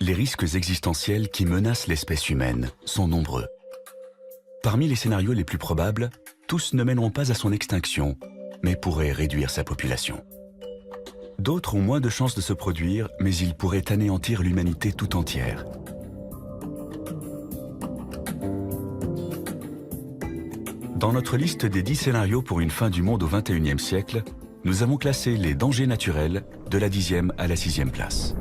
Les risques existentiels qui menacent l'espèce humaine sont nombreux. Parmi les scénarios les plus probables, tous ne mèneront pas à son extinction, mais pourraient réduire sa population. D'autres ont moins de chances de se produire, mais ils pourraient anéantir l'humanité tout entière. Dans notre liste des 10 scénarios pour une fin du monde au XXIe siècle, nous avons classé les dangers naturels de la 10e à la 6e place.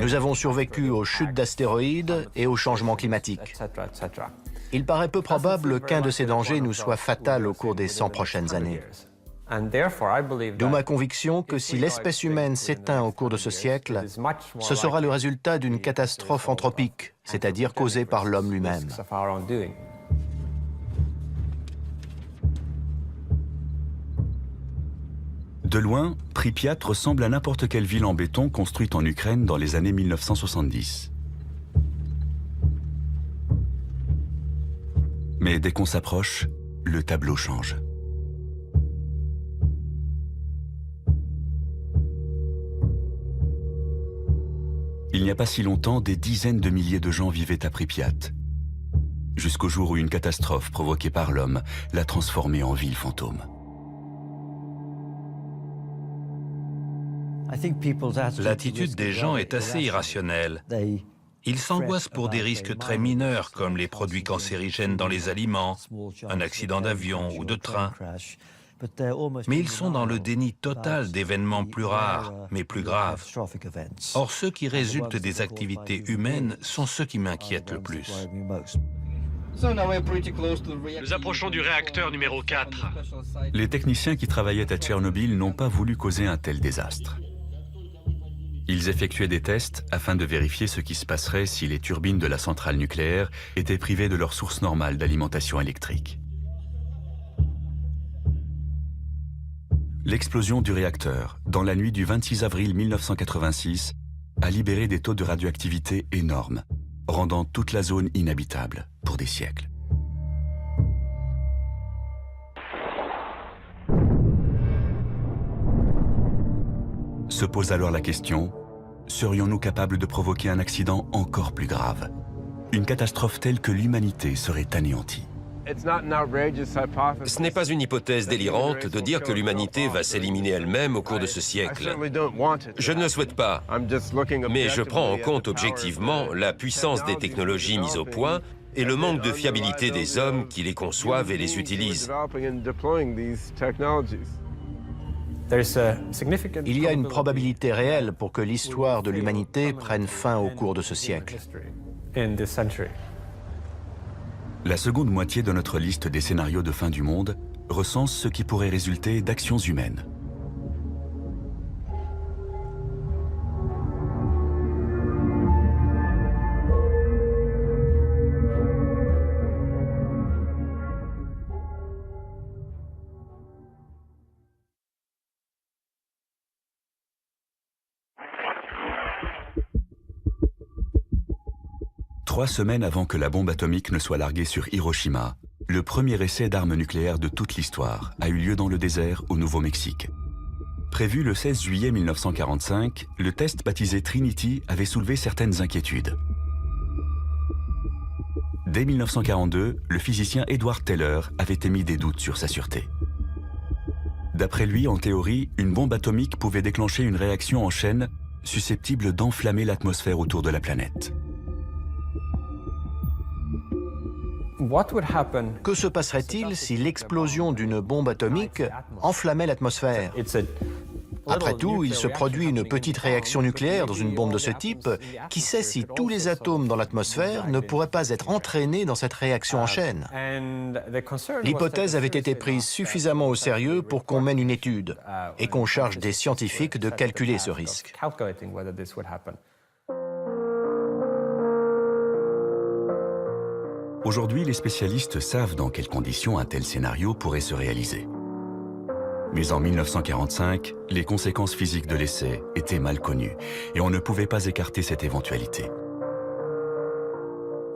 Nous avons survécu aux chutes d'astéroïdes et aux changements climatiques. Il paraît peu probable qu'un de ces dangers nous soit fatal au cours des 100 prochaines années. D'où ma conviction que si l'espèce humaine s'éteint au cours de ce siècle, ce sera le résultat d'une catastrophe anthropique, c'est-à-dire causée par l'homme lui-même. De loin, Pripyat ressemble à n'importe quelle ville en béton construite en Ukraine dans les années 1970. Mais dès qu'on s'approche, le tableau change. Il n'y a pas si longtemps, des dizaines de milliers de gens vivaient à Pripyat, jusqu'au jour où une catastrophe provoquée par l'homme l'a transformée en ville fantôme. L'attitude des gens est assez irrationnelle. Ils s'angoissent pour des risques très mineurs comme les produits cancérigènes dans les aliments, un accident d'avion ou de train. Mais ils sont dans le déni total d'événements plus rares, mais plus graves. Or, ceux qui résultent des activités humaines sont ceux qui m'inquiètent le plus. Nous approchons du réacteur numéro 4. Les techniciens qui travaillaient à Tchernobyl n'ont pas voulu causer un tel désastre. Ils effectuaient des tests afin de vérifier ce qui se passerait si les turbines de la centrale nucléaire étaient privées de leur source normale d'alimentation électrique. L'explosion du réacteur, dans la nuit du 26 avril 1986, a libéré des taux de radioactivité énormes, rendant toute la zone inhabitable pour des siècles. Se pose alors la question, serions-nous capables de provoquer un accident encore plus grave? Une catastrophe telle que l'humanité serait anéantie. Ce n'est pas une hypothèse délirante de dire que l'humanité va s'éliminer elle-même au cours de ce siècle. Je ne le souhaite pas, mais je prends en compte objectivement la puissance des technologies mises au point et le manque de fiabilité des hommes qui les conçoivent et les utilisent. Il y a une probabilité réelle pour que l'histoire de l'humanité prenne fin au cours de ce siècle. La seconde moitié de notre liste des scénarios de fin du monde recense ce qui pourrait résulter d'actions humaines. Trois semaines avant que la bombe atomique ne soit larguée sur Hiroshima, le premier essai d'armes nucléaires de toute l'histoire a eu lieu dans le désert au Nouveau-Mexique. Prévu le 16 juillet 1945, le test baptisé Trinity avait soulevé certaines inquiétudes. Dès 1942, le physicien Edward Teller avait émis des doutes sur sa sûreté. D'après lui, en théorie, une bombe atomique pouvait déclencher une réaction en chaîne susceptible d'enflammer l'atmosphère autour de la planète. Que se passerait-il si l'explosion d'une bombe atomique enflammait l'atmosphère? Après tout, il se produit une petite réaction nucléaire dans une bombe de ce type. Qui sait si tous les atomes dans l'atmosphère ne pourraient pas être entraînés dans cette réaction en chaîne? L'hypothèse avait été prise suffisamment au sérieux pour qu'on mène une étude et qu'on charge des scientifiques de calculer ce risque. Aujourd'hui, les spécialistes savent dans quelles conditions un tel scénario pourrait se réaliser. Mais en 1945, les conséquences physiques de l'essai étaient mal connues et on ne pouvait pas écarter cette éventualité.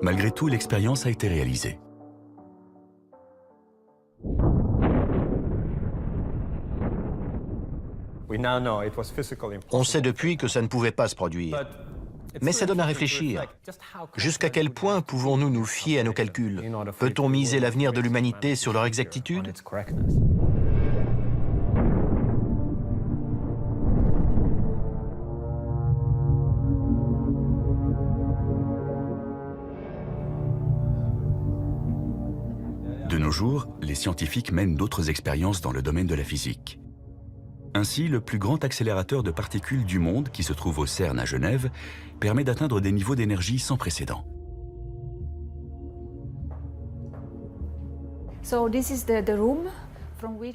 Malgré tout, l'expérience a été réalisée. On sait depuis que ça ne pouvait pas se produire. Mais ça donne à réfléchir. Jusqu'à quel point pouvons-nous nous fier à nos calculs? Peut-on miser l'avenir de l'humanité sur leur exactitude? De nos jours, les scientifiques mènent d'autres expériences dans le domaine de la physique. Ainsi, le plus grand accélérateur de particules du monde, qui se trouve au CERN à Genève, permet d'atteindre des niveaux d'énergie sans précédent.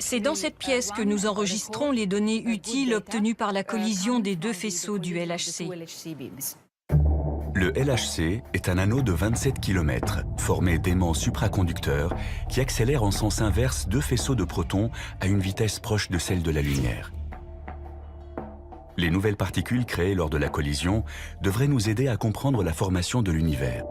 C'est dans cette pièce que nous enregistrons les données utiles obtenues par la collision des deux faisceaux du LHC. Le LHC est un anneau de 27 km, formé d'aimants supraconducteurs qui accélèrent en sens inverse deux faisceaux de protons à une vitesse proche de celle de la lumière. Les nouvelles particules créées lors de la collision devraient nous aider à comprendre la formation de l'univers.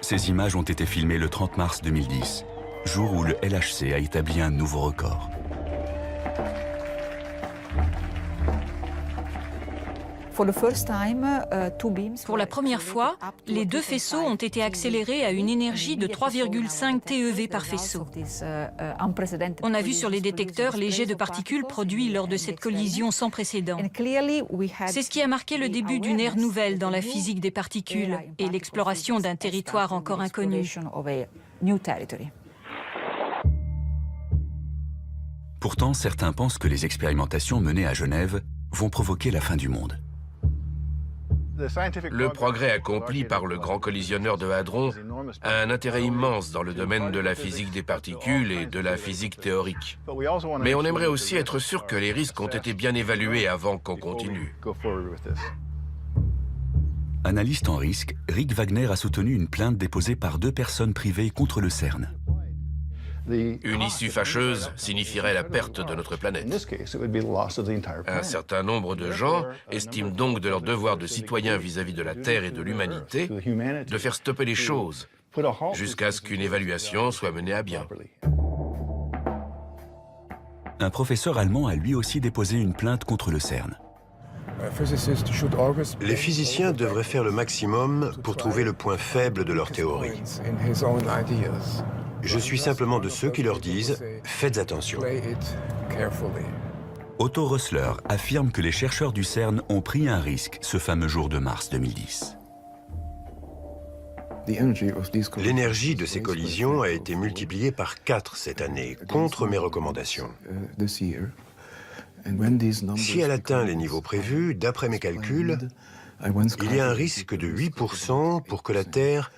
Ces images ont été filmées le 30 mars 2010, jour où le LHC a établi un nouveau record. Pour la première fois, les deux faisceaux ont été accélérés à une énergie de 3,5 TeV par faisceau. On a vu sur les détecteurs les jets de particules produits lors de cette collision sans précédent. C'est ce qui a marqué le début d'une ère nouvelle dans la physique des particules et l'exploration d'un territoire encore inconnu. Pourtant, certains pensent que les expérimentations menées à Genève vont provoquer la fin du monde. Le progrès accompli par le grand collisionneur de Hadron a un intérêt immense dans le domaine de la physique des particules et de la physique théorique. Mais on aimerait aussi être sûr que les risques ont été bien évalués avant qu'on continue. Analyste en risque, Rick Wagner a soutenu une plainte déposée par deux personnes privées contre le CERN. Une issue fâcheuse signifierait la perte de notre planète. Un certain nombre de gens estiment donc de leur devoir de citoyen vis-à-vis de la Terre et de l'humanité de faire stopper les choses jusqu'à ce qu'une évaluation soit menée à bien. Un professeur allemand a lui aussi déposé une plainte contre le CERN. Les physiciens devraient faire le maximum pour trouver le point faible de leur théorie. Je suis simplement de ceux qui leur disent « faites attention ». Otto Rössler affirme que les chercheurs du CERN ont pris un risque ce fameux jour de mars 2010. L'énergie de ces collisions a été multipliée par 4 cette année, contre mes recommandations. Si elle atteint les niveaux prévus, d'après mes calculs, il y a un risque de 8% pour que la Terre,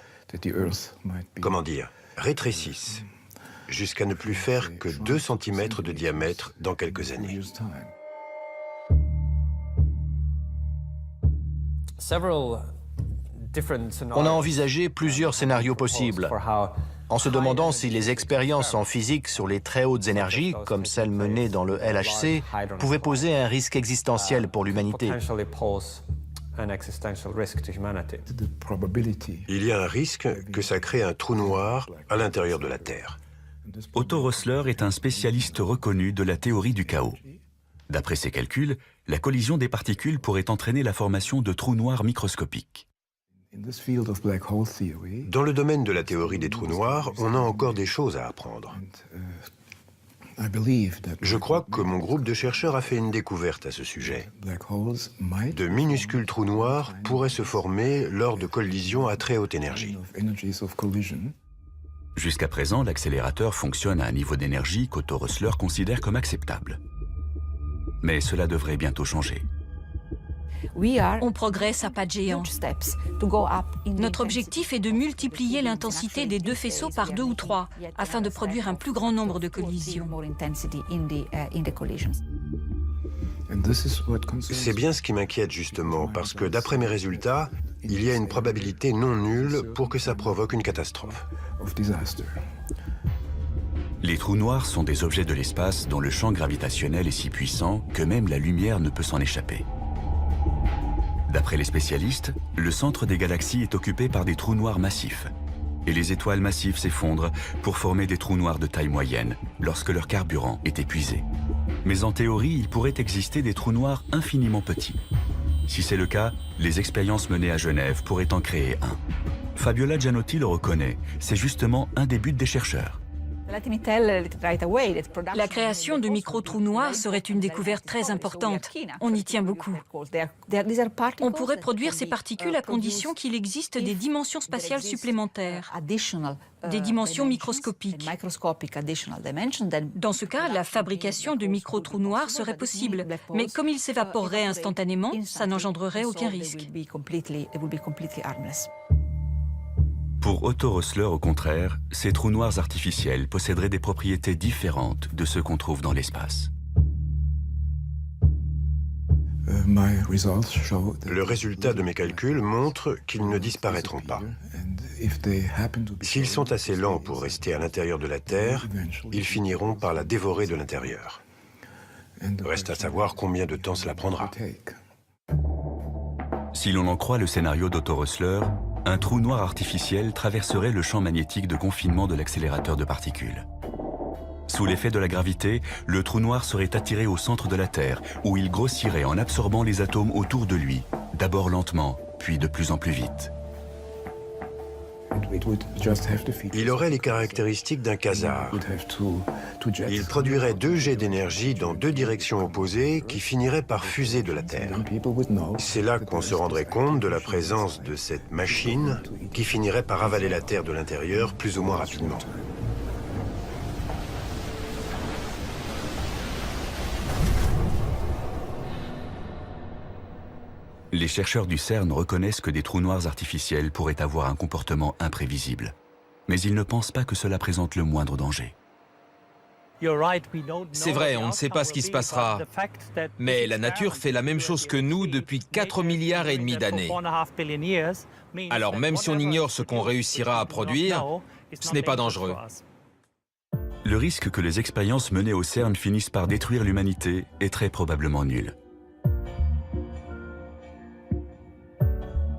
rétrécisse, jusqu'à ne plus faire que 2 cm de diamètre dans quelques années. On a envisagé plusieurs scénarios possibles, en se demandant si les expériences en physique sur les très hautes énergies, comme celles menées dans le LHC, pouvaient poser un risque existentiel pour l'humanité. Il y a un risque que ça crée un trou noir à l'intérieur de la Terre. Otto Rössler est un spécialiste reconnu de la théorie du chaos. D'après ses calculs, la collision des particules pourrait entraîner la formation de trous noirs microscopiques. Dans le domaine de la théorie des trous noirs, on a encore des choses à apprendre. Je crois que mon groupe de chercheurs a fait une découverte à ce sujet. De minuscules trous noirs pourraient se former lors de collisions à très haute énergie. Jusqu'à présent, l'accélérateur fonctionne à un niveau d'énergie qu'Otto Rössler considère comme acceptable. Mais cela devrait bientôt changer. On progresse à pas de géant. Notre objectif est de multiplier l'intensité des deux faisceaux par 2 ou 3, afin de produire un plus grand nombre de collisions. C'est bien ce qui m'inquiète justement, parce que d'après mes résultats, il y a une probabilité non nulle pour que ça provoque une catastrophe. Les trous noirs sont des objets de l'espace dont le champ gravitationnel est si puissant que même la lumière ne peut s'en échapper. D'après les spécialistes, le centre des galaxies est occupé par des trous noirs massifs. et les étoiles massives s'effondrent pour former des trous noirs de taille moyenne lorsque leur carburant est épuisé. Mais en théorie, il pourrait exister des trous noirs infiniment petits. Si c'est le cas, les expériences menées à Genève pourraient en créer un. Fabiola Gianotti le reconnaît, c'est justement un des buts des chercheurs. La création de micro-trous noirs serait une découverte très importante. On y tient beaucoup. On pourrait produire ces particules à condition qu'il existe des dimensions spatiales supplémentaires, des dimensions microscopiques. Dans ce cas, la fabrication de micro-trous noirs serait possible, mais comme ils s'évaporeraient instantanément, ça n'engendrerait aucun risque. Pour Otto Rössler, au contraire, ces trous noirs artificiels posséderaient des propriétés différentes de ceux qu'on trouve dans l'espace. Le résultat de mes calculs montre qu'ils ne disparaîtront pas. S'ils sont assez lents pour rester à l'intérieur de la Terre, ils finiront par la dévorer de l'intérieur. Reste à savoir combien de temps cela prendra. Si l'on en croit le scénario d'Otto Rössler, un trou noir artificiel traverserait le champ magnétique de confinement de l'accélérateur de particules. Sous l'effet de la gravité, le trou noir serait attiré au centre de la Terre, où il grossirait en absorbant les atomes autour de lui, d'abord lentement, puis de plus en plus vite. Il aurait les caractéristiques d'un quasar. Il produirait 2 jets d'énergie dans 2 directions opposées qui finiraient par fuser de la Terre. C'est là qu'on se rendrait compte de la présence de cette machine qui finirait par avaler la Terre de l'intérieur plus ou moins rapidement. Les chercheurs du CERN reconnaissent que des trous noirs artificiels pourraient avoir un comportement imprévisible. Mais ils ne pensent pas que cela présente le moindre danger. C'est vrai, on ne sait pas ce qui se passera. Mais la nature fait la même chose que nous depuis 4,5 milliards d'années. Alors même si on ignore ce qu'on réussira à produire, ce n'est pas dangereux. Le risque que les expériences menées au CERN finissent par détruire l'humanité est très probablement nul.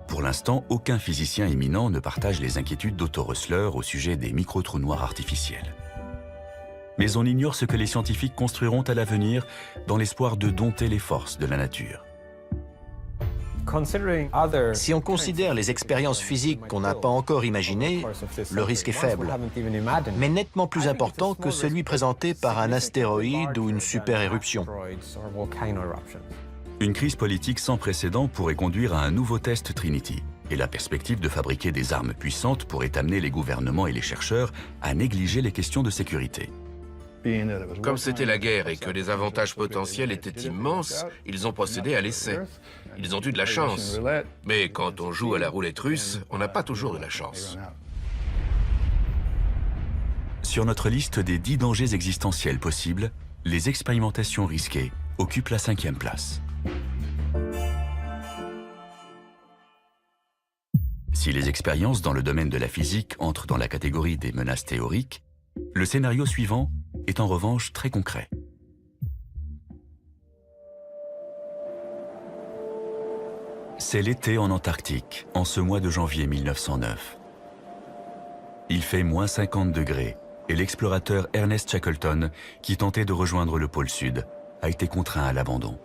Pour l'instant, aucun physicien éminent ne partage les inquiétudes d'Otto Rössler au sujet des micro-trous noirs artificiels. Mais on ignore ce que les scientifiques construiront à l'avenir dans l'espoir de dompter les forces de la nature. Si on considère les expériences physiques qu'on n'a pas encore imaginées, le risque est faible, mais nettement plus important que celui présenté par un astéroïde ou une super-éruption. Une crise politique sans précédent pourrait conduire à un nouveau test Trinity, et la perspective de fabriquer des armes puissantes pourrait amener les gouvernements et les chercheurs à négliger les questions de sécurité. Comme c'était la guerre et que les avantages potentiels étaient immenses, ils ont procédé à l'essai. Ils ont eu de la chance. Mais quand on joue à la roulette russe, on n'a pas toujours de la chance. Sur notre liste des 10 dangers existentiels possibles, les expérimentations risquées occupent la 5e place. Si les expériences dans le domaine de la physique entrent dans la catégorie des menaces théoriques, le scénario suivant est en revanche très concret. C'est l'été en Antarctique, en ce mois de janvier 1909. Il fait moins 50 degrés et l'explorateur Ernest Shackleton, qui tentait de rejoindre le pôle Sud, a été contraint à l'abandon.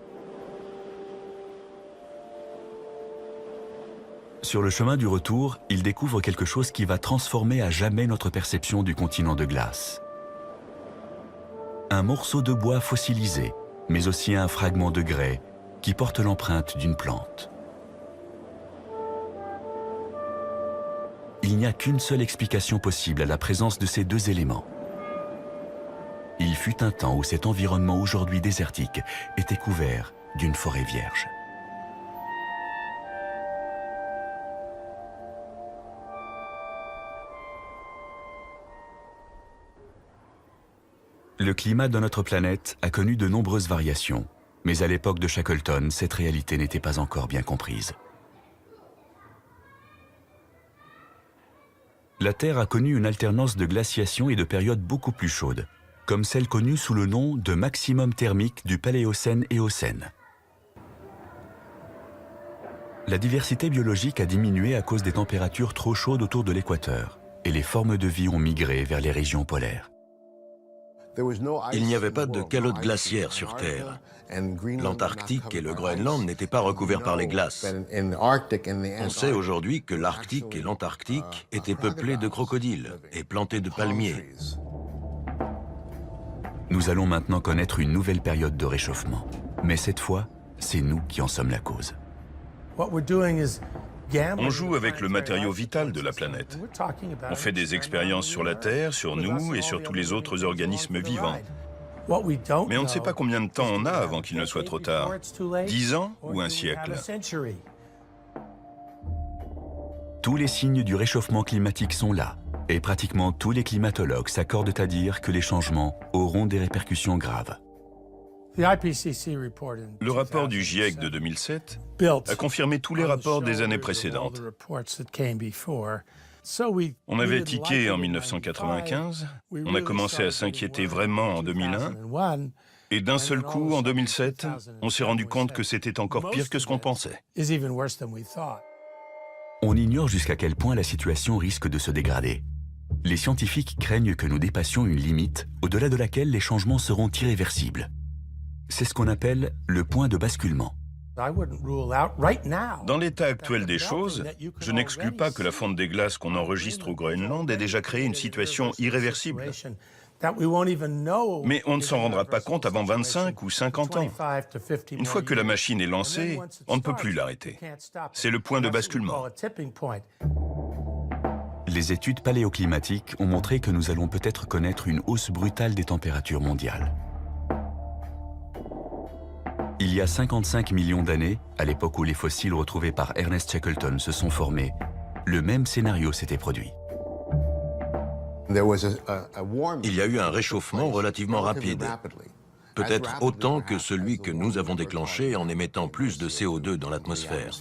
Sur le chemin du retour, il découvre quelque chose qui va transformer à jamais notre perception du continent de glace. Un morceau de bois fossilisé, mais aussi un fragment de grès qui porte l'empreinte d'une plante. Il n'y a qu'une seule explication possible à la présence de ces 2 éléments. Il fut un temps où cet environnement aujourd'hui désertique était couvert d'une forêt vierge. Le climat de notre planète a connu de nombreuses variations, mais à l'époque de Shackleton, cette réalité n'était pas encore bien comprise. La Terre a connu une alternance de glaciation et de périodes beaucoup plus chaudes, comme celle connue sous le nom de maximum thermique du Paléocène-Éocène. La diversité biologique a diminué à cause des températures trop chaudes autour de l'équateur, et les formes de vie ont migré vers les régions polaires. Il n'y avait pas de calotte glaciaire sur Terre. L'Antarctique et le Groenland n'étaient pas recouverts par les glaces. On sait aujourd'hui que l'Arctique et l'Antarctique étaient peuplés de crocodiles et plantés de palmiers. Nous allons maintenant connaître une nouvelle période de réchauffement. Mais cette fois, c'est nous qui en sommes la cause. On joue avec le matériau vital de la planète. On fait des expériences sur la Terre, sur nous et sur tous les autres organismes vivants. Mais on ne sait pas combien de temps on a avant qu'il ne soit trop tard. 10 ans ou un siècle? Tous les signes du réchauffement climatique sont là. Et pratiquement tous les climatologues s'accordent à dire que les changements auront des répercussions graves. Le rapport du GIEC de 2007 a confirmé tous les rapports des années précédentes. On avait tiqué en 1995, on a commencé à s'inquiéter vraiment en 2001, et d'un seul coup, en 2007, on s'est rendu compte que c'était encore pire que ce qu'on pensait. On ignore jusqu'à quel point la situation risque de se dégrader. Les scientifiques craignent que nous dépassions une limite au-delà de laquelle les changements seront irréversibles. C'est ce qu'on appelle le point de basculement. Dans l'état actuel des choses, je n'exclus pas que la fonte des glaces qu'on enregistre au Groenland ait déjà créé une situation irréversible. Mais on ne s'en rendra pas compte avant 25 ou 50 ans. Une fois que la machine est lancée, on ne peut plus l'arrêter. C'est le point de basculement. Les études paléoclimatiques ont montré que nous allons peut-être connaître une hausse brutale des températures mondiales. Il y a 55 millions d'années, à l'époque où les fossiles retrouvés par Ernest Shackleton se sont formés, le même scénario s'était produit. Il y a eu un réchauffement relativement rapide, peut-être autant que celui que nous avons déclenché en émettant plus de CO2 dans l'atmosphère.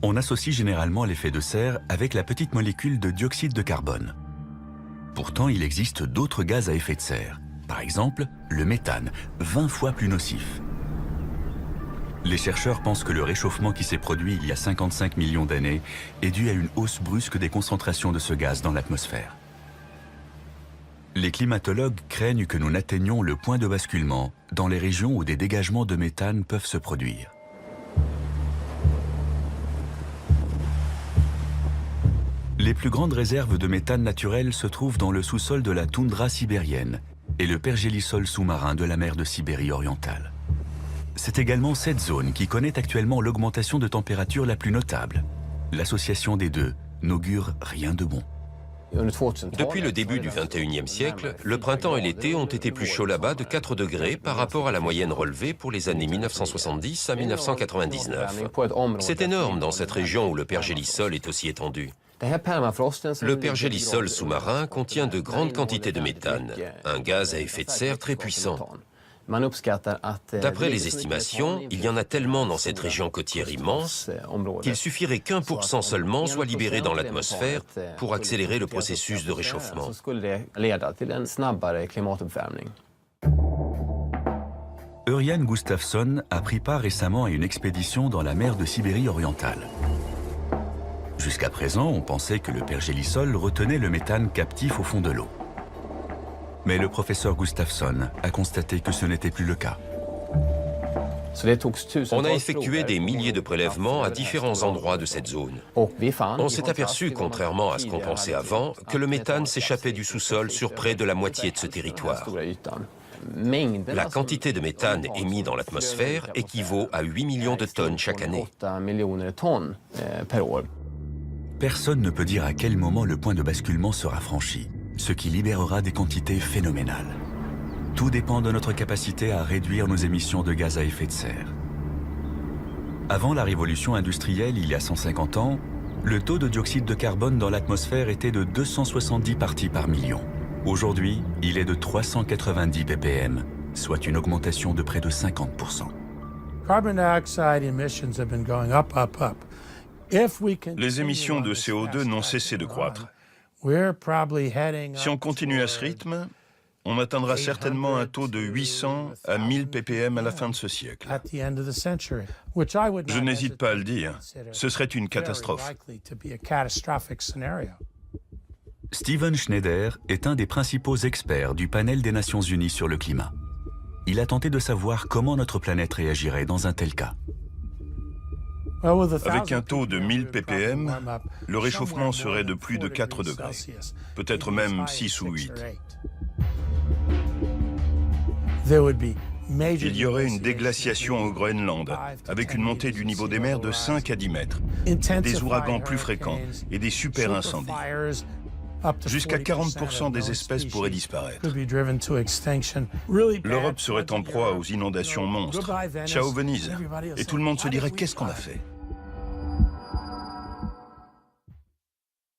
On associe généralement l'effet de serre avec la petite molécule de dioxyde de carbone. Pourtant, il existe d'autres gaz à effet de serre. Par exemple, le méthane, 20 fois plus nocif. Les chercheurs pensent que le réchauffement qui s'est produit il y a 55 millions d'années est dû à une hausse brusque des concentrations de ce gaz dans l'atmosphère. Les climatologues craignent que nous n'atteignions le point de basculement dans les régions où des dégagements de méthane peuvent se produire. Les plus grandes réserves de méthane naturel se trouvent dans le sous-sol de la toundra sibérienne et le pergélisol sous-marin de la mer de Sibérie orientale. C'est également cette zone qui connaît actuellement l'augmentation de température la plus notable. L'association des deux n'augure rien de bon. Depuis le début du XXIe siècle, le printemps et l'été ont été plus chauds là-bas de 4 degrés par rapport à la moyenne relevée pour les années 1970 à 1999. C'est énorme dans cette région où le pergélisol est aussi étendu. Le pergélisol sous-marin contient de grandes quantités de méthane, un gaz à effet de serre très puissant. D'après les estimations, il y en a tellement dans cette région côtière immense qu'il suffirait qu'1% seulement soit libéré dans l'atmosphère pour accélérer le processus de réchauffement. Örjan Gustafsson a pris part récemment à une expédition dans la mer de Sibérie orientale. Jusqu'à présent, on pensait que le pergélisol retenait le méthane captif au fond de l'eau. Mais le professeur Gustafsson a constaté que ce n'était plus le cas. On a effectué des milliers de prélèvements à différents endroits de cette zone. On s'est aperçu, contrairement à ce qu'on pensait avant, que le méthane s'échappait du sous-sol sur près de la moitié de ce territoire. La quantité de méthane émise dans l'atmosphère équivaut à 8 millions de tonnes chaque année. Personne ne peut dire à quel moment le point de basculement sera franchi, ce qui libérera des quantités phénoménales. Tout dépend de notre capacité à réduire nos émissions de gaz à effet de serre. Avant la révolution industrielle, il y a 150 ans, le taux de dioxyde de carbone dans l'atmosphère était de 270 parties par million. Aujourd'hui, il est de 390 ppm, soit une augmentation de près de 50%. Les émissions de CO2 n'ont cessé de croître. Si on continue à ce rythme, On atteindra certainement un taux de 800 à 1000 ppm à la fin de ce siècle. Je n'hésite pas à le dire, ce serait une catastrophe. Steven Schneider est un des principaux experts du panel des Nations Unies sur le climat. Il a tenté de savoir comment notre planète réagirait dans un tel cas. Avec un taux de 1000 ppm, le réchauffement serait de plus de 4 degrés, peut-être même 6 ou 8. Il y aurait une déglaciation au Groenland, avec une montée du niveau des mers de 5 à 10 mètres, des ouragans plus fréquents et des super incendies. Jusqu'à 40% des espèces pourraient disparaître. L'Europe serait en proie aux inondations monstres. Ciao Venise. Et tout le monde se dirait qu'est-ce qu'on a fait?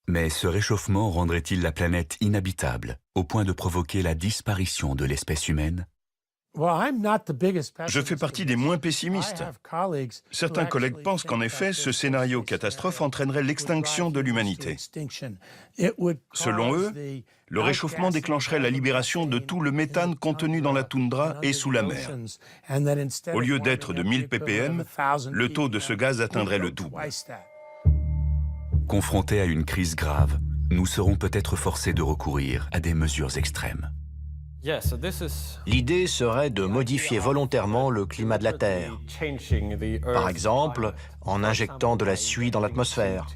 Mais ce réchauffement rendrait-il la planète inhabitable, au point de provoquer la disparition de l'espèce humaine? Je fais partie des moins pessimistes. Certains collègues pensent qu'en effet, ce scénario catastrophe entraînerait l'extinction de l'humanité. Selon eux, le réchauffement déclencherait la libération de tout le méthane contenu dans la toundra et sous la mer. Au lieu d'être de 1000 ppm, le taux de ce gaz atteindrait le double. Confrontés à une crise grave, nous serons peut-être forcés de recourir à des mesures extrêmes. L'idée serait de modifier volontairement le climat de la Terre. Par exemple, en injectant de la suie dans l'atmosphère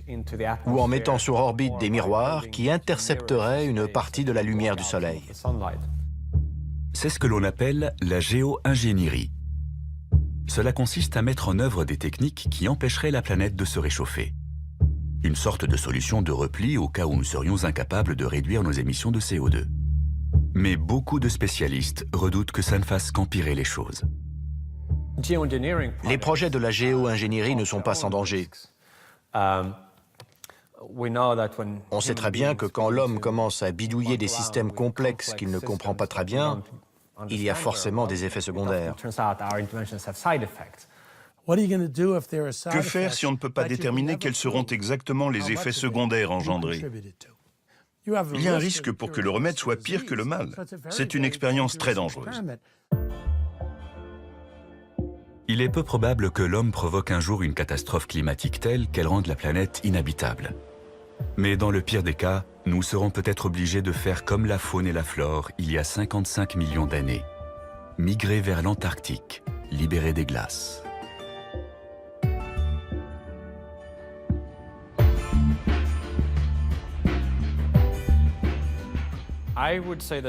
ou en mettant sur orbite des miroirs qui intercepteraient une partie de la lumière du Soleil. C'est ce que l'on appelle la géo-ingénierie. Cela consiste à mettre en œuvre des techniques qui empêcheraient la planète de se réchauffer. Une sorte de solution de repli au cas où nous serions incapables de réduire nos émissions de CO2. Mais beaucoup de spécialistes redoutent que ça ne fasse qu'empirer les choses. Les projets de la géo-ingénierie ne sont pas sans danger. On sait très bien que quand l'homme commence à bidouiller des systèmes complexes qu'il ne comprend pas très bien, il y a forcément des effets secondaires. Que faire si on ne peut pas déterminer quels seront exactement les effets secondaires engendrés? Il y a un risque pour que le remède soit pire que le mal. C'est une expérience très dangereuse. Il est peu probable que l'homme provoque un jour une catastrophe climatique telle qu'elle rende la planète inhabitable. Mais dans le pire des cas, nous serons peut-être obligés de faire comme la faune et la flore il y a 55 millions d'années. Migrer vers l'Antarctique, libérer des glaces.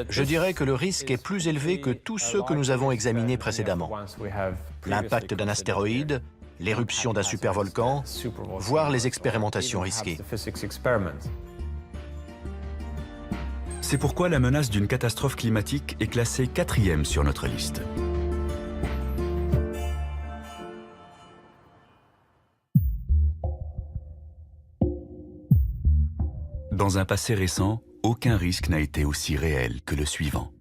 Je dirais que le risque est plus élevé que tous ceux que nous avons examinés précédemment. L'impact d'un astéroïde, l'éruption d'un supervolcan, voire les expérimentations risquées. C'est pourquoi la menace d'une catastrophe climatique est classée 4e sur notre liste. Dans un passé récent, aucun risque n'a été aussi réel que le suivant.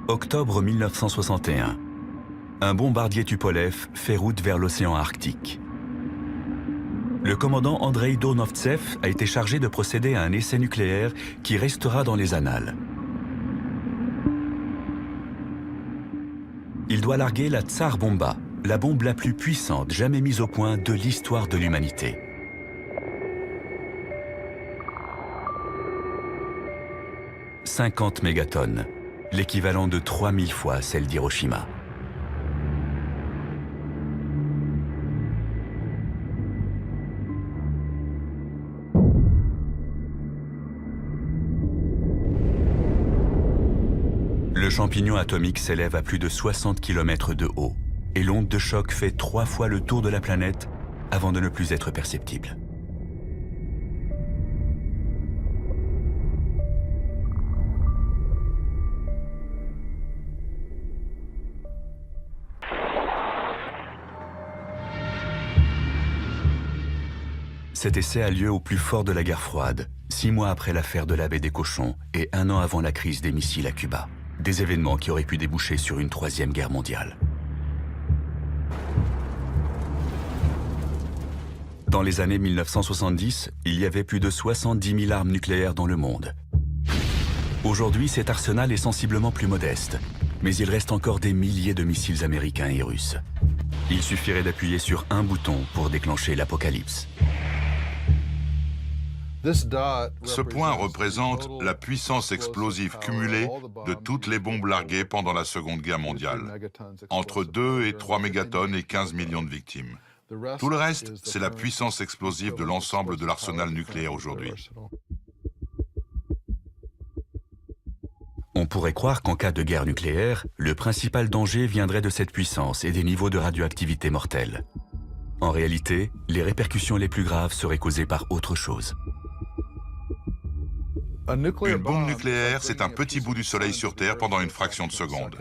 Octobre 1961. Un bombardier Tupolev fait route vers l'océan Arctique. Le commandant Andrei Donovtsev a été chargé de procéder à un essai nucléaire qui restera dans les annales. Il doit larguer la Tsar Bomba, la bombe la plus puissante jamais mise au point de l'histoire de l'humanité. « 50 mégatonnes, l'équivalent de 3000 fois celle d'Hiroshima. Le champignon atomique s'élève à plus de 60 km de haut. Et l'onde de choc fait 3 fois le tour de la planète avant de ne plus être perceptible. Cet essai a lieu au plus fort de la guerre froide, 6 mois après l'affaire de la baie des Cochons et 1 an avant la crise des missiles à Cuba. Des événements qui auraient pu déboucher sur une 3e guerre mondiale. Dans les années 1970, il y avait plus de 70 000 armes nucléaires dans le monde. Aujourd'hui, cet arsenal est sensiblement plus modeste, mais il reste encore des milliers de missiles américains et russes. Il suffirait d'appuyer sur un bouton pour déclencher l'apocalypse. Ce point représente la puissance explosive cumulée de toutes les bombes larguées pendant la Seconde Guerre mondiale, entre 2 et 3 mégatonnes et 15 millions de victimes. Tout le reste, c'est la puissance explosive de l'ensemble de l'arsenal nucléaire aujourd'hui. On pourrait croire qu'en cas de guerre nucléaire, le principal danger viendrait de cette puissance et des niveaux de radioactivité mortels. En réalité, les répercussions les plus graves seraient causées par autre chose. Une bombe nucléaire, c'est un petit bout du Soleil sur Terre pendant une fraction de seconde.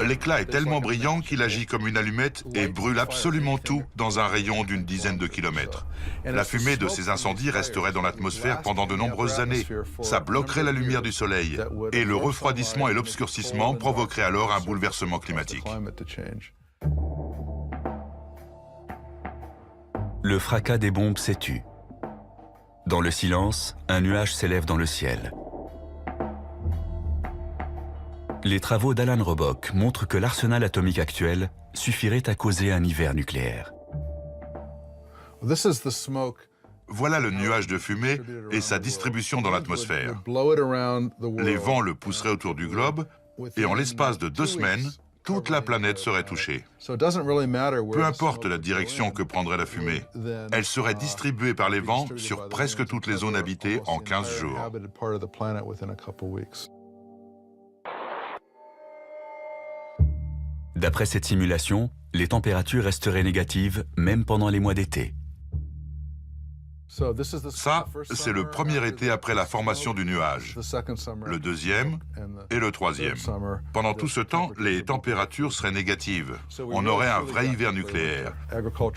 L'éclat est tellement brillant qu'il agit comme une allumette et brûle absolument tout dans un rayon d'une dizaine de kilomètres. La fumée de ces incendies resterait dans l'atmosphère pendant de nombreuses années. Ça bloquerait la lumière du Soleil et le refroidissement et l'obscurcissement provoqueraient alors un bouleversement climatique. Le fracas des bombes s'est tu. Dans le silence, un nuage s'élève dans le ciel. Les travaux d'Alan Robock montrent que l'arsenal atomique actuel suffirait à causer un hiver nucléaire. Voilà le nuage de fumée et sa distribution dans l'atmosphère. Les vents le pousseraient autour du globe et en l'espace de 2 semaines, toute la planète serait touchée. Peu importe la direction que prendrait la fumée, elle serait distribuée par les vents sur presque toutes les zones habitées en 15 jours. D'après cette simulation, les températures resteraient négatives même pendant les mois d'été. Ça, c'est le premier été après la formation du nuage, le deuxième et le troisième. Pendant tout ce temps, les températures seraient négatives. On aurait un vrai hiver nucléaire.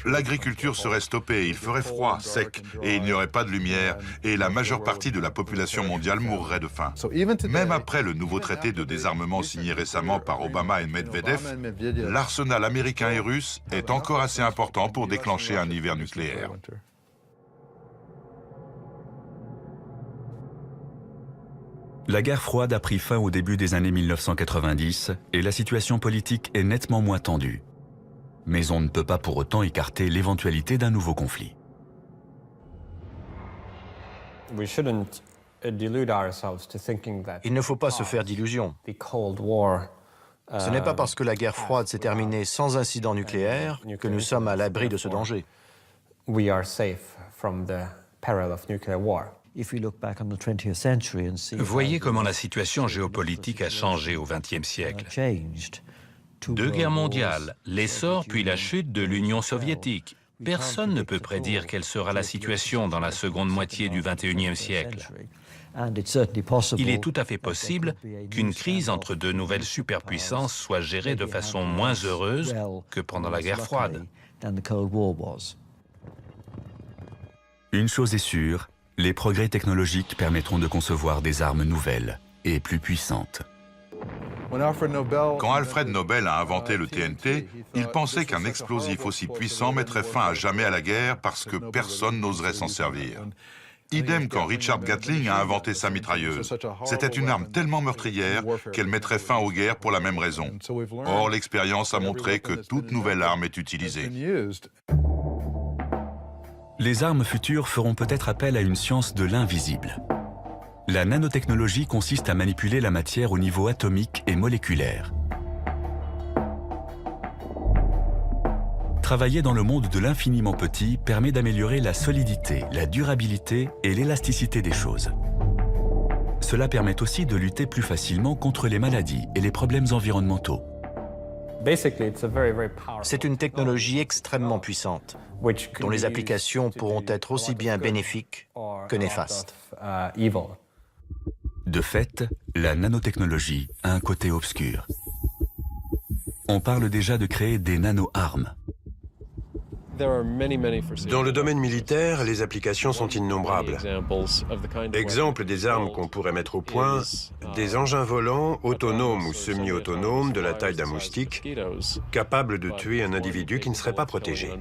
L'agriculture serait stoppée, il ferait froid, sec, et il n'y aurait pas de lumière, et la majeure partie de la population mondiale mourrait de faim. Même après le nouveau traité de désarmement signé récemment par Obama et Medvedev, l'arsenal américain et russe est encore assez important pour déclencher un hiver nucléaire. La guerre froide a pris fin au début des années 1990 et la situation politique est nettement moins tendue. Mais on ne peut pas pour autant écarter l'éventualité d'un nouveau conflit. Il ne faut pas se faire d'illusions. Ce n'est pas parce que la guerre froide s'est terminée sans incident nucléaire que nous sommes à l'abri de ce danger. Voyez comment la situation géopolitique a changé au XXe siècle. 2 guerres mondiales, l'essor puis la chute de l'Union soviétique. Personne ne peut prédire quelle sera la situation dans la seconde moitié du XXIe siècle. Il est tout à fait possible qu'une crise entre 2 nouvelles superpuissances soit gérée de façon moins heureuse que pendant la guerre froide. Une chose est sûre, les progrès technologiques permettront de concevoir des armes nouvelles et plus puissantes. Quand Alfred Nobel a inventé le TNT, il pensait qu'un explosif aussi puissant mettrait fin à jamais à la guerre parce que personne n'oserait s'en servir. Idem quand Richard Gatling a inventé sa mitrailleuse. C'était une arme tellement meurtrière qu'elle mettrait fin aux guerres pour la même raison. Or, l'expérience a montré que toute nouvelle arme est utilisée. Les armes futures feront peut-être appel à une science de l'invisible. La nanotechnologie consiste à manipuler la matière au niveau atomique et moléculaire. Travailler dans le monde de l'infiniment petit permet d'améliorer la solidité, la durabilité et l'élasticité des choses. Cela permet aussi de lutter plus facilement contre les maladies et les problèmes environnementaux. C'est une technologie extrêmement puissante, dont les applications pourront être aussi bien bénéfiques que néfastes. De fait, la nanotechnologie a un côté obscur. On parle déjà de créer des nano-armes. Dans le domaine militaire, les applications sont innombrables. Exemple des armes qu'on pourrait mettre au point, Des engins volants, autonomes ou semi-autonomes, de la taille d'un moustique, capables de tuer un individu qui ne serait pas protégé.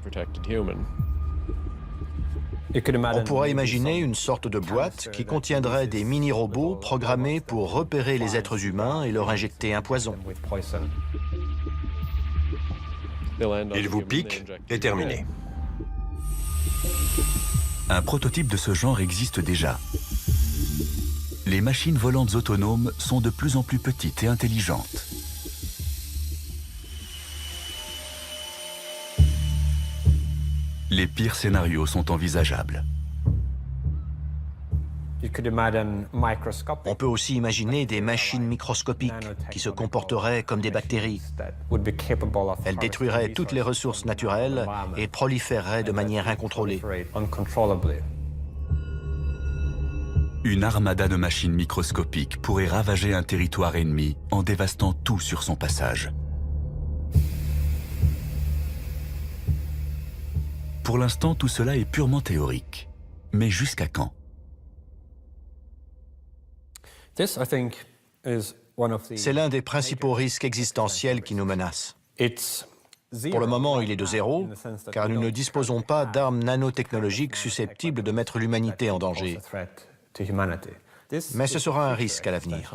On pourrait imaginer une sorte de boîte qui contiendrait des mini-robots programmés pour repérer les êtres humains et leur injecter un poison. Ils vous piquent et terminé. Un prototype de ce genre existe déjà. Les machines volantes autonomes sont de plus en plus petites et intelligentes. Les pires scénarios sont envisageables. On peut aussi imaginer des machines microscopiques qui se comporteraient comme des bactéries. Elles détruiraient toutes les ressources naturelles et proliféreraient de manière incontrôlée. Une armada de machines microscopiques pourrait ravager un territoire ennemi en dévastant tout sur son passage. Pour l'instant, tout cela est purement théorique. Mais jusqu'à quand? C'est l'un des principaux risques existentiels qui nous menacent. Pour le moment, il est de zéro, car nous ne disposons pas d'armes nanotechnologiques susceptibles de mettre l'humanité en danger. Mais ce sera un risque à l'avenir.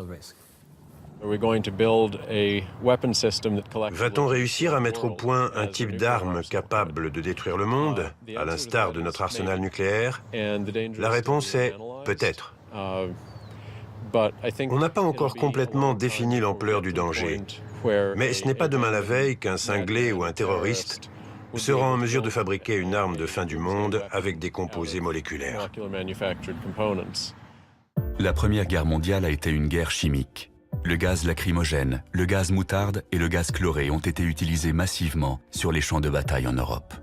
Va-t-on réussir à mettre au point un type d'arme capable de détruire le monde, à l'instar de notre arsenal nucléaire? La réponse est peut-être. On n'a pas encore complètement défini l'ampleur du danger. Mais ce n'est pas demain la veille qu'un cinglé ou un terroriste sera en mesure de fabriquer une arme de fin du monde avec des composés moléculaires. La Première Guerre mondiale a été une guerre chimique. Le gaz lacrymogène, le gaz moutarde et le gaz chloré ont été utilisés massivement sur les champs de bataille en Europe.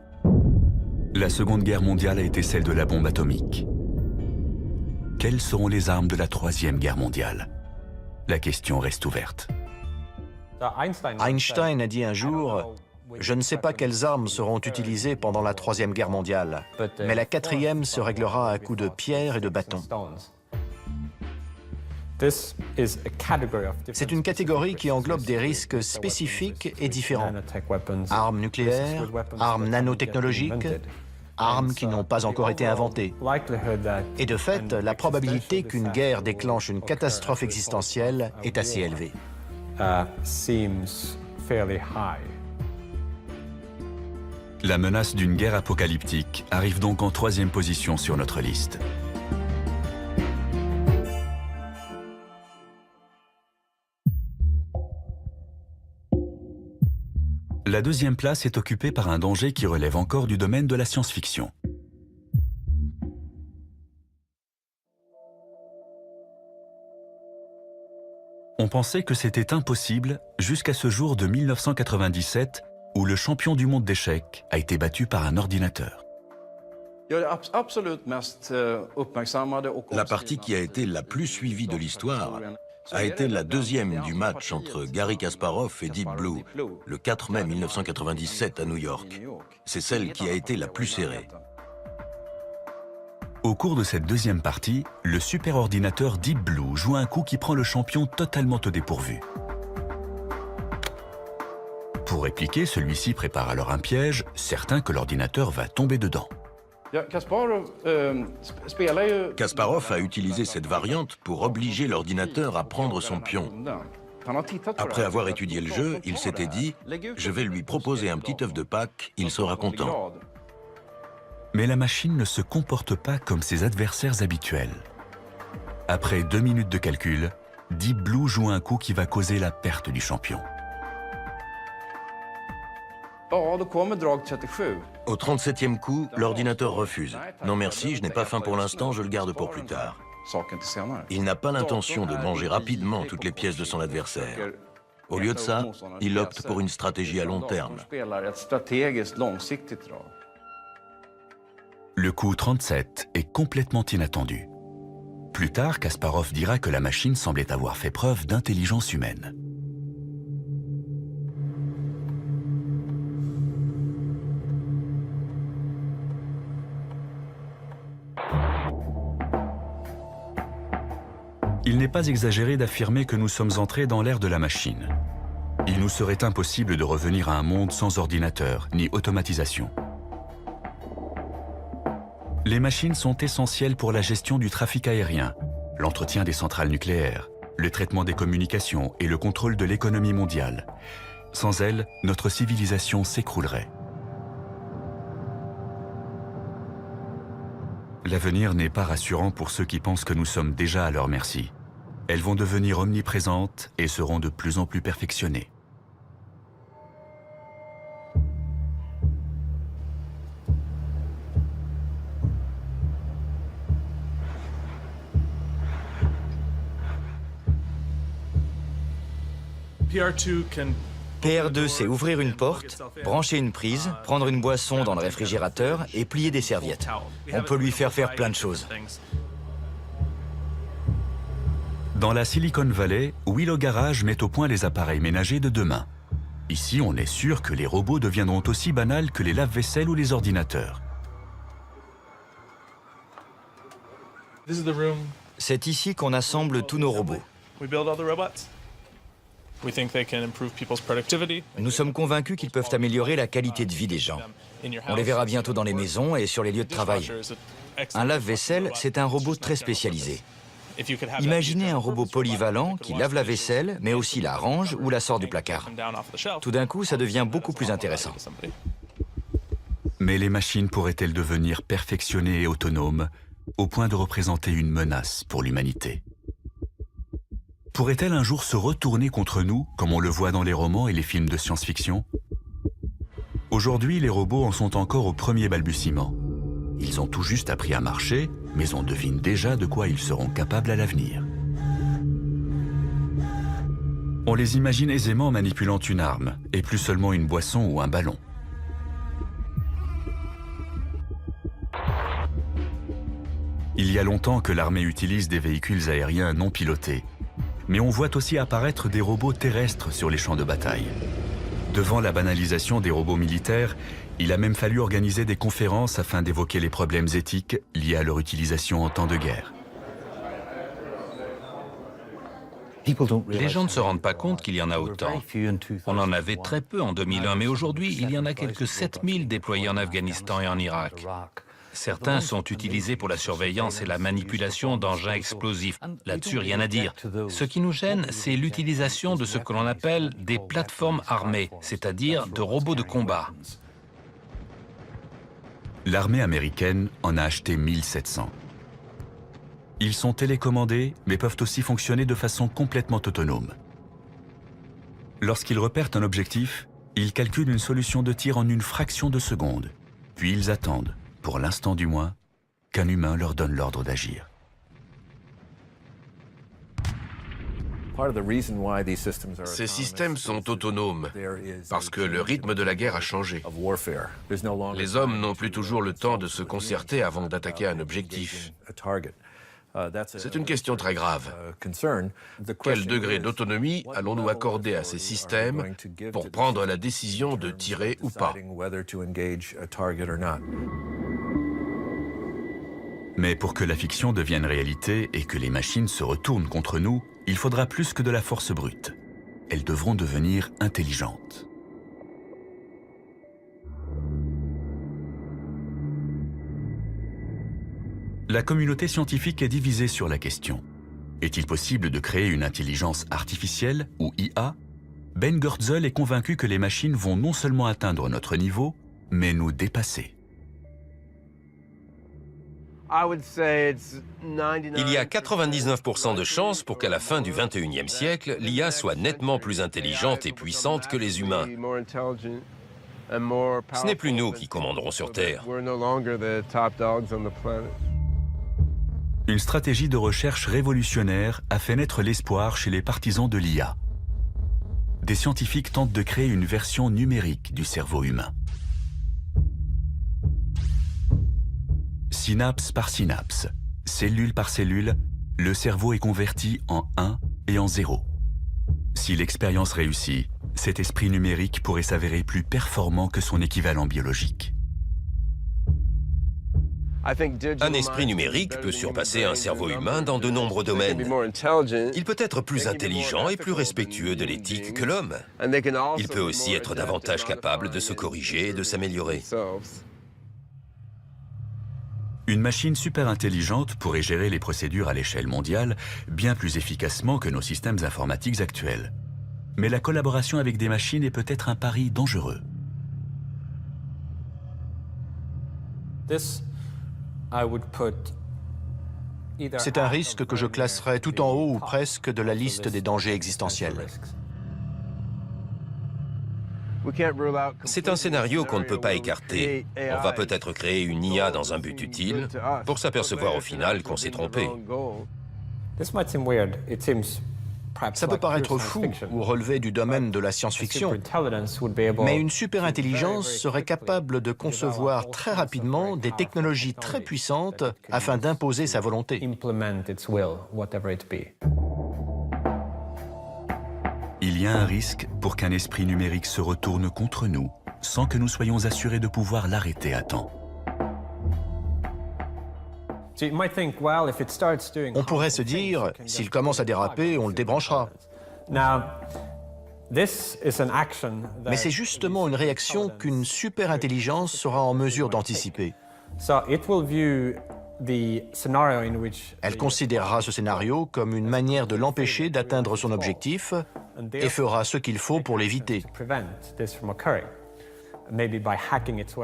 La Seconde Guerre mondiale a été celle de la bombe atomique. Quelles seront les armes de la Troisième Guerre mondiale? La question reste ouverte. Einstein a dit un jour « Je ne sais pas quelles armes seront utilisées pendant la Troisième Guerre mondiale, mais la quatrième se réglera à coups de pierre et de bâton. » C'est une catégorie qui englobe des risques spécifiques et différents. Armes nucléaires, armes nanotechnologiques, armes qui n'ont pas encore été inventées. Et de fait, la probabilité qu'une guerre déclenche une catastrophe existentielle est assez élevée. La menace d'une guerre apocalyptique arrive donc en troisième position sur notre liste. La deuxième place est occupée par un danger qui relève encore du domaine de la science-fiction. On pensait que c'était impossible jusqu'à ce jour de 1997 où le champion du monde d'échecs a été battu par un ordinateur. La partie qui a été la plus suivie de l'histoire a été la deuxième du match entre Garry Kasparov et Deep Blue, le 4 mai 1997 à New York. C'est celle qui a été la plus serrée. Au cours de cette deuxième partie, le superordinateur Deep Blue joue un coup qui prend le champion totalement au dépourvu. Pour répliquer, celui-ci prépare alors un piège, certain que l'ordinateur va tomber dedans. Kasparov a utilisé cette variante pour obliger l'ordinateur à prendre son pion. Après avoir étudié le jeu, il s'était dit « Je vais lui proposer un petit œuf de Pâques, il sera content ». Mais la machine ne se comporte pas comme ses adversaires habituels. Après 2 minutes de calcul, Deep Blue joue un coup qui va causer la perte du champion. Au 37e coup, l'ordinateur refuse. « Non merci, je n'ai pas faim pour l'instant, je le garde pour plus tard ». Il n'a pas l'intention de manger rapidement toutes les pièces de son adversaire. Au lieu de ça, il opte pour une stratégie à long terme. Le coup 37 est complètement inattendu. Plus tard, Kasparov dira que la machine semblait avoir fait preuve d'intelligence humaine. Il n'est pas exagéré d'affirmer que nous sommes entrés dans l'ère de la machine. Il nous serait impossible de revenir à un monde sans ordinateur ni automatisation. Les machines sont essentielles pour la gestion du trafic aérien, l'entretien des centrales nucléaires, le traitement des communications et le contrôle de l'économie mondiale. Sans elles, notre civilisation s'écroulerait. L'avenir n'est pas rassurant pour ceux qui pensent que nous sommes déjà à leur merci. Elles vont devenir omniprésentes et seront de plus en plus perfectionnées. PR2, c'est ouvrir une porte, brancher une prise, prendre une boisson dans le réfrigérateur et plier des serviettes. On peut lui faire plein de choses. Dans la Silicon Valley, Willow Garage met au point les appareils ménagers de demain. Ici, on est sûr que les robots deviendront aussi banals que les lave-vaisselle ou les ordinateurs. C'est ici qu'on assemble tous nos robots. Nous sommes convaincus qu'ils peuvent améliorer la qualité de vie des gens. On les verra bientôt dans les maisons et sur les lieux de travail. Un lave-vaisselle, c'est un robot très spécialisé. Imaginez un robot polyvalent qui lave la vaisselle, mais aussi la range ou la sort du placard. Tout d'un coup, ça devient beaucoup plus intéressant. Mais les machines pourraient-elles devenir perfectionnées et autonomes, au point de représenter une menace pour l'humanité? Pourrait-elle un jour se retourner contre nous, comme on le voit dans les romans et les films de science-fiction? Aujourd'hui, les robots en sont encore au premier balbutiement. Ils ont tout juste appris à marcher, mais on devine déjà de quoi ils seront capables à l'avenir. On les imagine aisément manipulant une arme, et plus seulement une boisson ou un ballon. Il y a longtemps que l'armée utilise des véhicules aériens non pilotés, mais on voit aussi apparaître des robots terrestres sur les champs de bataille. Devant la banalisation des robots militaires, il a même fallu organiser des conférences afin d'évoquer les problèmes éthiques liés à leur utilisation en temps de guerre. Les gens ne se rendent pas compte qu'il y en a autant. On en avait très peu en 2001, mais aujourd'hui, il y en a quelques 7000 déployés en Afghanistan et en Irak. Certains sont utilisés pour la surveillance et la manipulation d'engins explosifs. Là-dessus, rien à dire. Ce qui nous gêne, c'est l'utilisation de ce que l'on appelle des plateformes armées, c'est-à-dire de robots de combat. L'armée américaine en a acheté 1700. Ils sont télécommandés, mais peuvent aussi fonctionner de façon complètement autonome. Lorsqu'ils repèrent un objectif, ils calculent une solution de tir en une fraction de seconde. Puis ils attendent, pour l'instant du moins, qu'un humain leur donne l'ordre d'agir. Ces systèmes sont autonomes parce que le rythme de la guerre a changé. Les hommes n'ont plus toujours le temps de se concerter avant d'attaquer un objectif. C'est une question très grave. Quel degré d'autonomie allons-nous accorder à ces systèmes pour prendre la décision de tirer ou pas? Mais pour que la fiction devienne réalité et que les machines se retournent contre nous, il faudra plus que de la force brute. Elles devront devenir intelligentes. La communauté scientifique est divisée sur la question. Est-il possible de créer une intelligence artificielle, ou IA? Ben Goertzel est convaincu que les machines vont non seulement atteindre notre niveau, mais nous dépasser. Il y a 99% de chances pour qu'à la fin du XXIe siècle, l'IA soit nettement plus intelligente et puissante que les humains. Ce n'est plus nous qui commanderons sur Terre. Une stratégie de recherche révolutionnaire a fait naître l'espoir chez les partisans de l'IA. Des scientifiques tentent de créer une version numérique du cerveau humain. Synapse par synapse, cellule par cellule, le cerveau est converti en 1 et en 0. Si l'expérience réussit, cet esprit numérique pourrait s'avérer plus performant que son équivalent biologique. Un esprit numérique peut surpasser un cerveau humain dans de nombreux domaines. Il peut être plus intelligent et plus respectueux de l'éthique que l'homme. Il peut aussi être davantage capable de se corriger et de s'améliorer. Une machine super intelligente pourrait gérer les procédures à l'échelle mondiale bien plus efficacement que nos systèmes informatiques actuels. Mais la collaboration avec des machines est peut-être un pari dangereux. C'est un risque que je classerais tout en haut ou presque de la liste des dangers existentiels. C'est un scénario qu'on ne peut pas écarter. On va peut-être créer une IA dans un but utile pour s'apercevoir au final qu'on s'est trompé. Ça peut paraître fou ou relever du domaine de la science-fiction, mais une super-intelligence serait capable de concevoir très rapidement des technologies très puissantes afin d'imposer sa volonté. Il y a un risque pour qu'un esprit numérique se retourne contre nous sans que nous soyons assurés de pouvoir l'arrêter à temps. On pourrait se dire, s'il commence à déraper, on le débranchera. Mais c'est justement une réaction qu'une super-intelligence sera en mesure d'anticiper. Elle considérera ce scénario comme une manière de l'empêcher d'atteindre son objectif et fera ce qu'il faut pour l'éviter.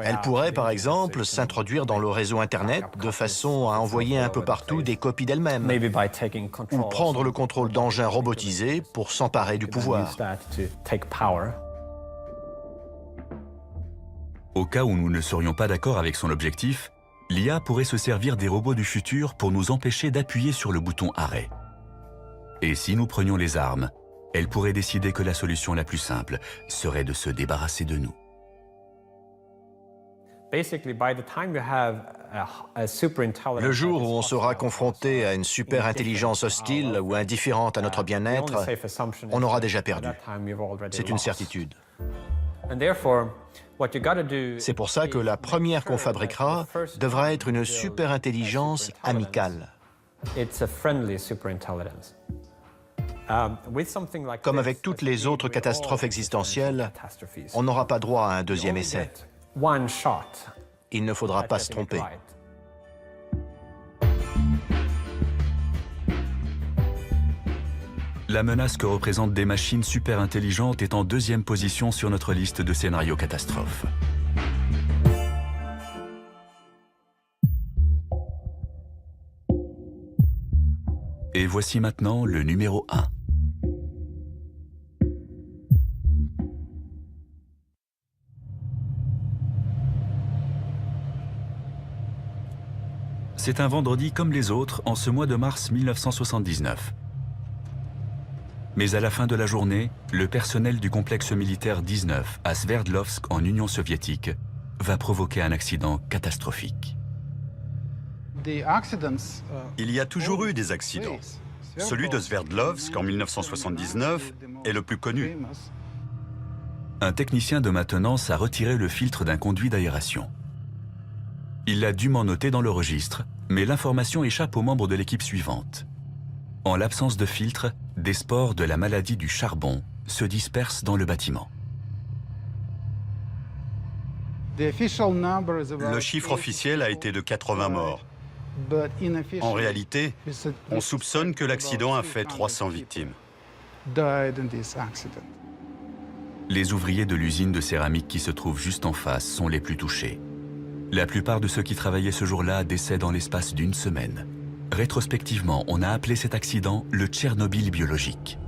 Elle pourrait, par exemple, s'introduire dans le réseau Internet de façon à envoyer un peu partout des copies d'elle-même, ou prendre le contrôle d'engins robotisés pour s'emparer du pouvoir. Au cas où nous ne serions pas d'accord avec son objectif, l'IA pourrait se servir des robots du futur pour nous empêcher d'appuyer sur le bouton arrêt. Et si nous prenions les armes, elle pourrait décider que la solution la plus simple serait de se débarrasser de nous. Le jour où on sera confronté à une super-intelligence hostile ou indifférente à notre bien-être, on aura déjà perdu. C'est une certitude. C'est pour ça que la première qu'on fabriquera devra être une super-intelligence amicale. Comme avec toutes les autres catastrophes existentielles, on n'aura pas droit à un deuxième essai. Il ne faudra pas se tromper. La menace que représentent des machines super intelligentes est en deuxième position sur notre liste de scénarios catastrophes. Et voici maintenant le numéro 1. C'est un vendredi comme les autres en ce mois de mars 1979. Mais à la fin de la journée, le personnel du complexe militaire 19 à Sverdlovsk en Union soviétique va provoquer un accident catastrophique. Il y a toujours eu des accidents. Celui de Sverdlovsk en 1979 est le plus connu. Un technicien de maintenance a retiré le filtre d'un conduit d'aération. Il l'a dûment noté dans le registre, mais l'information échappe aux membres de l'équipe suivante. En l'absence de filtre, des spores de la maladie du charbon se dispersent dans le bâtiment. Le chiffre officiel a été de 80 morts. En réalité, on soupçonne que l'accident a fait 300 victimes. Les ouvriers de l'usine de céramique qui se trouve juste en face sont les plus touchés. La plupart de ceux qui travaillaient ce jour-là décèdent en l'espace d'une semaine. Rétrospectivement, on a appelé cet accident le Tchernobyl biologique.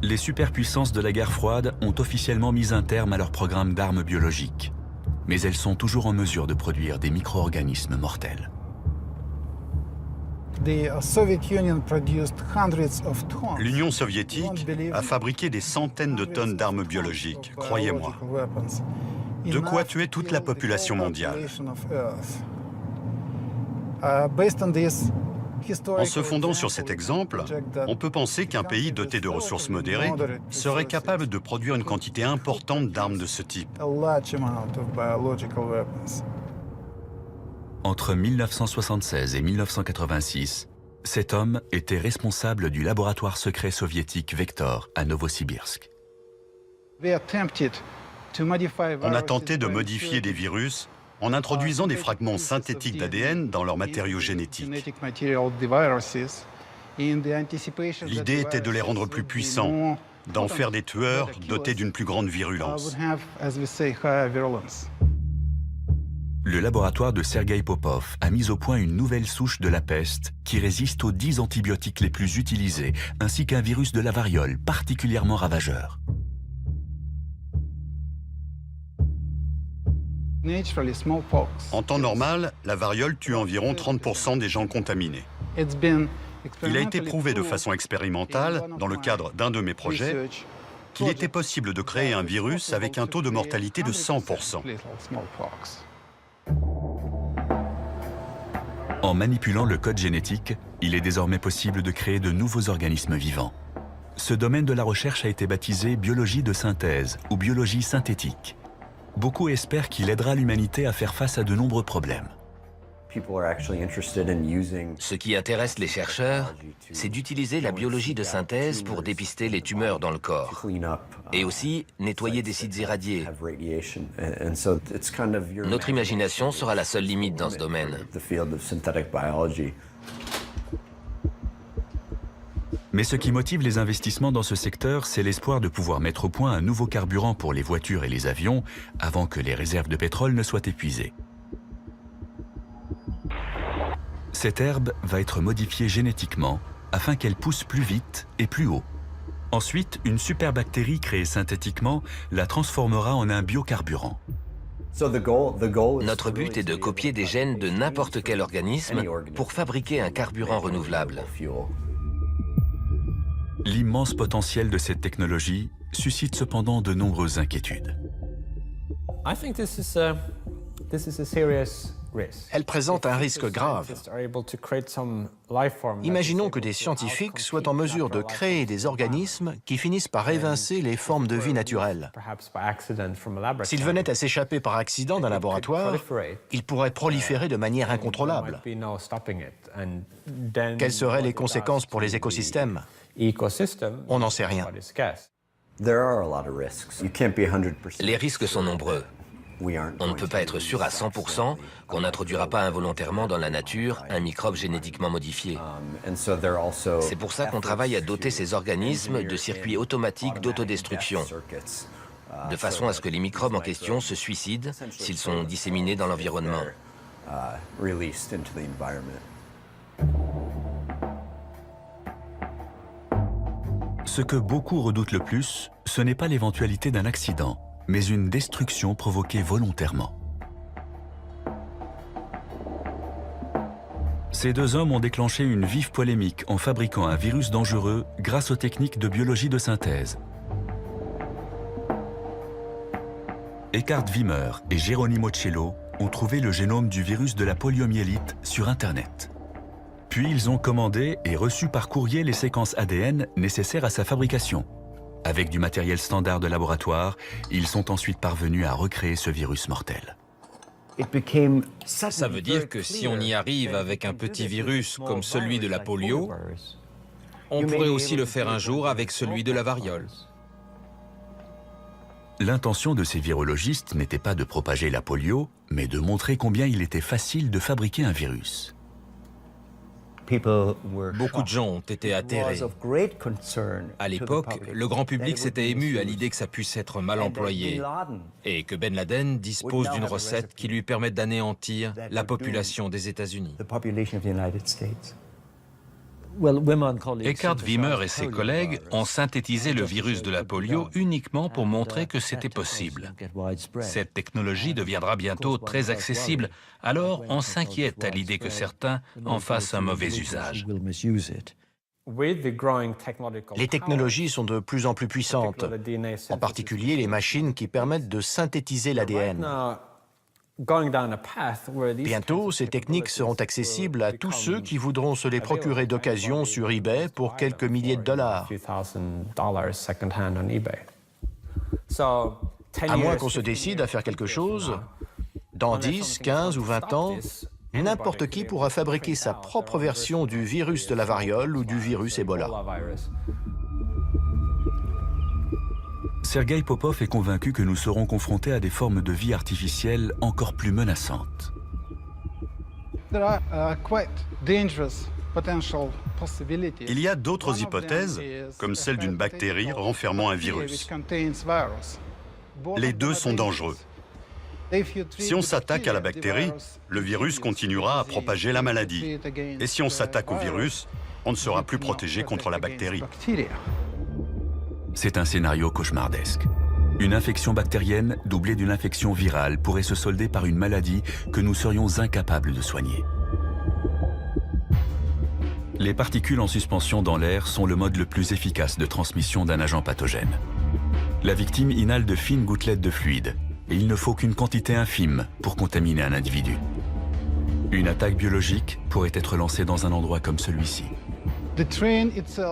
Les superpuissances de la guerre froide ont officiellement mis un terme à leur programme d'armes biologiques. Mais elles sont toujours en mesure de produire des micro-organismes mortels. L'Union soviétique a fabriqué des centaines de tonnes d'armes biologiques, croyez-moi. De quoi tuer toute la population mondiale. En se fondant sur cet exemple, on peut penser qu'un pays doté de ressources modérées serait capable de produire une quantité importante d'armes de ce type. Entre 1976 et 1986, cet homme était responsable du laboratoire secret soviétique Vektor à Novosibirsk. On a tenté de modifier des virus en introduisant des fragments synthétiques d'ADN dans leurs matériaux génétiques. L'idée était de les rendre plus puissants, d'en faire des tueurs dotés d'une plus grande virulence. Le laboratoire de Sergueï Popov a mis au point une nouvelle souche de la peste qui résiste aux 10 antibiotiques les plus utilisés, ainsi qu'un virus de la variole particulièrement ravageur. En temps normal, la variole tue environ 30% des gens contaminés. Il a été prouvé de façon expérimentale, dans le cadre d'un de mes projets, qu'il était possible de créer un virus avec un taux de mortalité de 100%. En manipulant le code génétique, il est désormais possible de créer de nouveaux organismes vivants. Ce domaine de la recherche a été baptisé biologie de synthèse ou biologie synthétique. Beaucoup espèrent qu'il aidera l'humanité à faire face à de nombreux problèmes. Ce qui intéresse les chercheurs, c'est d'utiliser la biologie de synthèse pour dépister les tumeurs dans le corps et aussi nettoyer des sites irradiés. Notre imagination sera la seule limite dans ce domaine. Mais ce qui motive les investissements dans ce secteur, c'est l'espoir de pouvoir mettre au point un nouveau carburant pour les voitures et les avions avant que les réserves de pétrole ne soient épuisées. Cette herbe va être modifiée génétiquement afin qu'elle pousse plus vite et plus haut. Ensuite, une superbactérie créée synthétiquement la transformera en un biocarburant. Notre but est de copier des gènes de n'importe quel organisme pour fabriquer un carburant renouvelable. L'immense potentiel de cette technologie suscite cependant de nombreuses inquiétudes. Elle présente un risque grave. Imaginons que des scientifiques soient en mesure de créer des organismes qui finissent par évincer les formes de vie naturelles. S'ils venaient à s'échapper par accident d'un laboratoire, ils pourraient proliférer de manière incontrôlable. Quelles seraient les conséquences pour les écosystèmes? On n'en sait rien. Les risques sont nombreux. On ne peut pas être sûr à 100% qu'on n'introduira pas involontairement dans la nature un microbe génétiquement modifié. C'est pour ça qu'on travaille à doter ces organismes de circuits automatiques d'autodestruction, de façon à ce que les microbes en question se suicident s'ils sont disséminés dans l'environnement. Ce que beaucoup redoutent le plus, ce n'est pas l'éventualité d'un accident, mais une destruction provoquée volontairement. Ces deux hommes ont déclenché une vive polémique en fabriquant un virus dangereux grâce aux techniques de biologie de synthèse. Eckhard Wimmer et Geronimo Cello ont trouvé le génome du virus de la poliomyélite sur Internet. Puis ils ont commandé et reçu par courrier les séquences ADN nécessaires à sa fabrication. Avec du matériel standard de laboratoire, ils sont ensuite parvenus à recréer ce virus mortel. Ça veut dire que si on y arrive avec un petit virus comme celui de la polio, on pourrait aussi le faire un jour avec celui de la variole. L'intention de ces virologistes n'était pas de propager la polio, mais de montrer combien il était facile de fabriquer un virus. Beaucoup de gens ont été atterrés. À l'époque, le grand public s'était ému à l'idée que ça puisse être mal employé et que Ben Laden dispose d'une recette qui lui permette d'anéantir la population des États-Unis. Eckhard Wimmer et ses collègues ont synthétisé le virus de la polio uniquement pour montrer que c'était possible. Cette technologie deviendra bientôt très accessible, alors on s'inquiète à l'idée que certains en fassent un mauvais usage. Les technologies sont de plus en plus puissantes, en particulier les machines qui permettent de synthétiser l'ADN. Bientôt, ces techniques seront accessibles à tous ceux qui voudront se les procurer d'occasion sur eBay pour quelques milliers de dollars. À moins qu'on se décide à faire quelque chose, dans 10, 15 ou 20 ans, n'importe qui pourra fabriquer sa propre version du virus de la variole ou du virus Ebola. Sergueï Popov est convaincu que nous serons confrontés à des formes de vie artificielle encore plus menaçantes. Il y a d'autres hypothèses, comme celle d'une bactérie renfermant un virus. Les deux sont dangereux. Si on s'attaque à la bactérie, le virus continuera à propager la maladie. Et si on s'attaque au virus, on ne sera plus protégé contre la bactérie. C'est un scénario cauchemardesque. Une infection bactérienne doublée d'une infection virale pourrait se solder par une maladie que nous serions incapables de soigner. Les particules en suspension dans l'air sont le mode le plus efficace de transmission d'un agent pathogène. La victime inhale de fines gouttelettes de fluide, et il ne faut qu'une quantité infime pour contaminer un individu. Une attaque biologique pourrait être lancée dans un endroit comme celui-ci.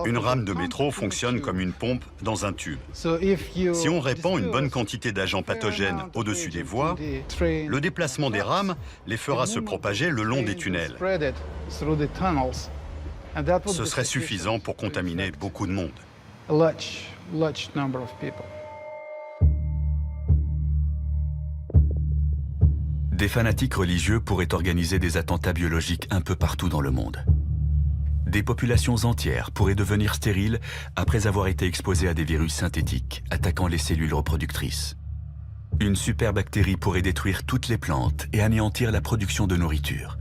Une rame de métro fonctionne comme une pompe dans un tube. Si on répand une bonne quantité d'agents pathogènes au-dessus des voies, le déplacement des rames les fera se propager le long des tunnels. Ce serait suffisant pour contaminer beaucoup de monde. Des fanatiques religieux pourraient organiser des attentats biologiques un peu partout dans le monde. Des populations entières pourraient devenir stériles après avoir été exposées à des virus synthétiques attaquant les cellules reproductrices. Une superbactérie pourrait détruire toutes les plantes et anéantir la production de nourriture.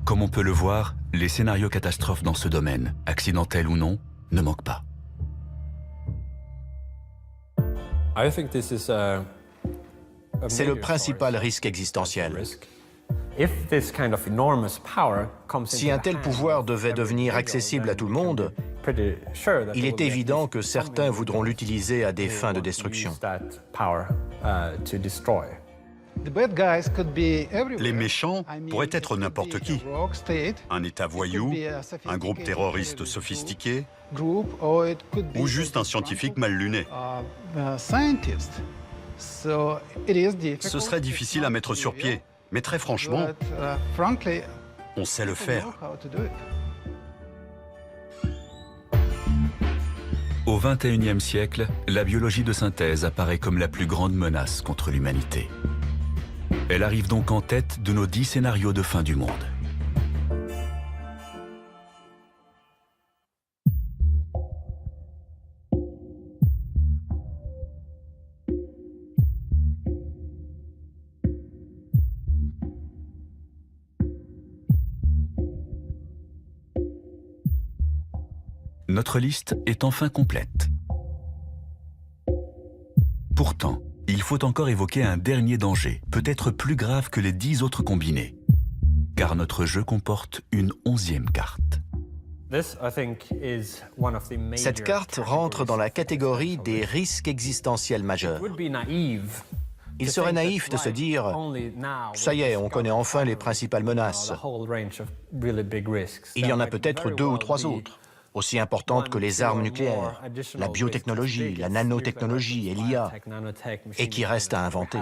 Comme on peut le voir, les scénarios catastrophes dans ce domaine, accidentels ou non, ne manquent pas. C'est le principal risque existentiel. Si un tel pouvoir devait devenir accessible à tout le monde, il est évident que certains voudront l'utiliser à des fins de destruction. Les méchants pourraient être n'importe qui. Un État voyou, un groupe terroriste sophistiqué, ou juste un scientifique mal luné. Ce serait difficile à mettre sur pied, mais très franchement, on sait le faire. Au XXIe siècle, la biologie de synthèse apparaît comme la plus grande menace contre l'humanité. Elle arrive donc en tête de nos 10 scénarios de fin du monde. Notre liste est enfin complète. Pourtant, il faut encore évoquer un dernier danger, peut-être plus grave que les 10 autres combinés. Car notre jeu comporte une 11e carte. Cette carte rentre dans la catégorie des risques existentiels majeurs. Il serait naïf de se dire « ça y est, on connaît enfin les principales menaces ». Il y en a peut-être 2 ou 3 autres, aussi importantes que les armes nucléaires, la biotechnologie, la nanotechnologie et l'IA, et qui restent à inventer.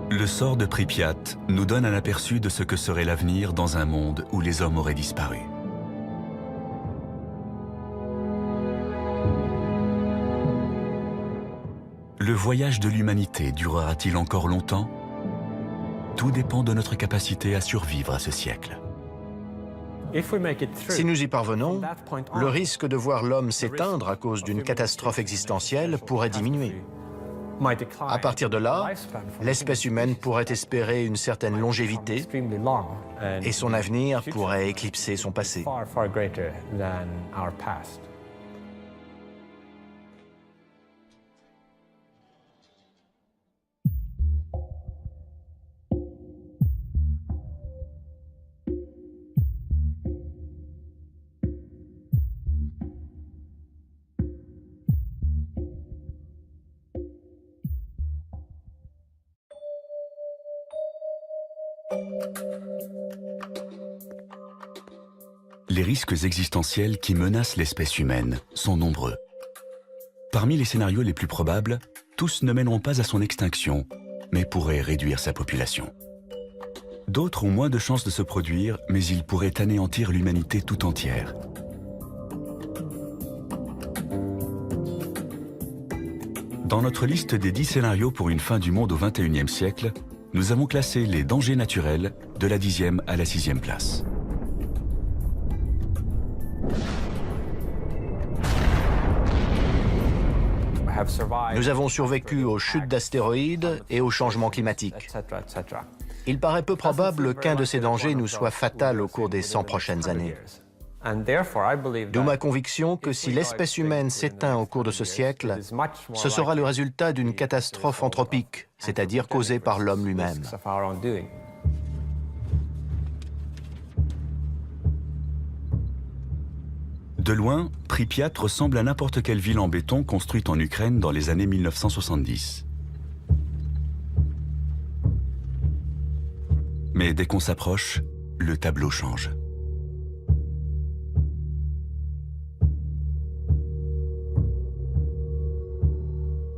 Le sort de Pripyat nous donne un aperçu de ce que serait l'avenir dans un monde où les hommes auraient disparu. Le voyage de l'humanité durera-t-il encore longtemps ? Tout dépend de notre capacité à survivre à ce siècle. Si nous y parvenons, le risque de voir l'homme s'éteindre à cause d'une catastrophe existentielle pourrait diminuer. À partir de là, l'espèce humaine pourrait espérer une certaine longévité et son avenir pourrait éclipser son passé. Les risques existentiels qui menacent l'espèce humaine sont nombreux. Parmi les scénarios les plus probables, tous ne mèneront pas à son extinction, mais pourraient réduire sa population. D'autres ont moins de chances de se produire, mais ils pourraient anéantir l'humanité tout entière. Dans notre liste des 10 scénarios pour une fin du monde au XXIe siècle, nous avons classé les dangers naturels de la 10e à la 6e place. Nous avons survécu aux chutes d'astéroïdes et aux changements climatiques. Il paraît peu probable qu'un de ces dangers nous soit fatal au cours des 100 prochaines années. D'où ma conviction que si l'espèce humaine s'éteint au cours de ce siècle, ce sera le résultat d'une catastrophe anthropique, c'est-à-dire causée par l'homme lui-même. De loin, Pripyat ressemble à n'importe quelle ville en béton construite en Ukraine dans les années 1970. Mais dès qu'on s'approche, le tableau change.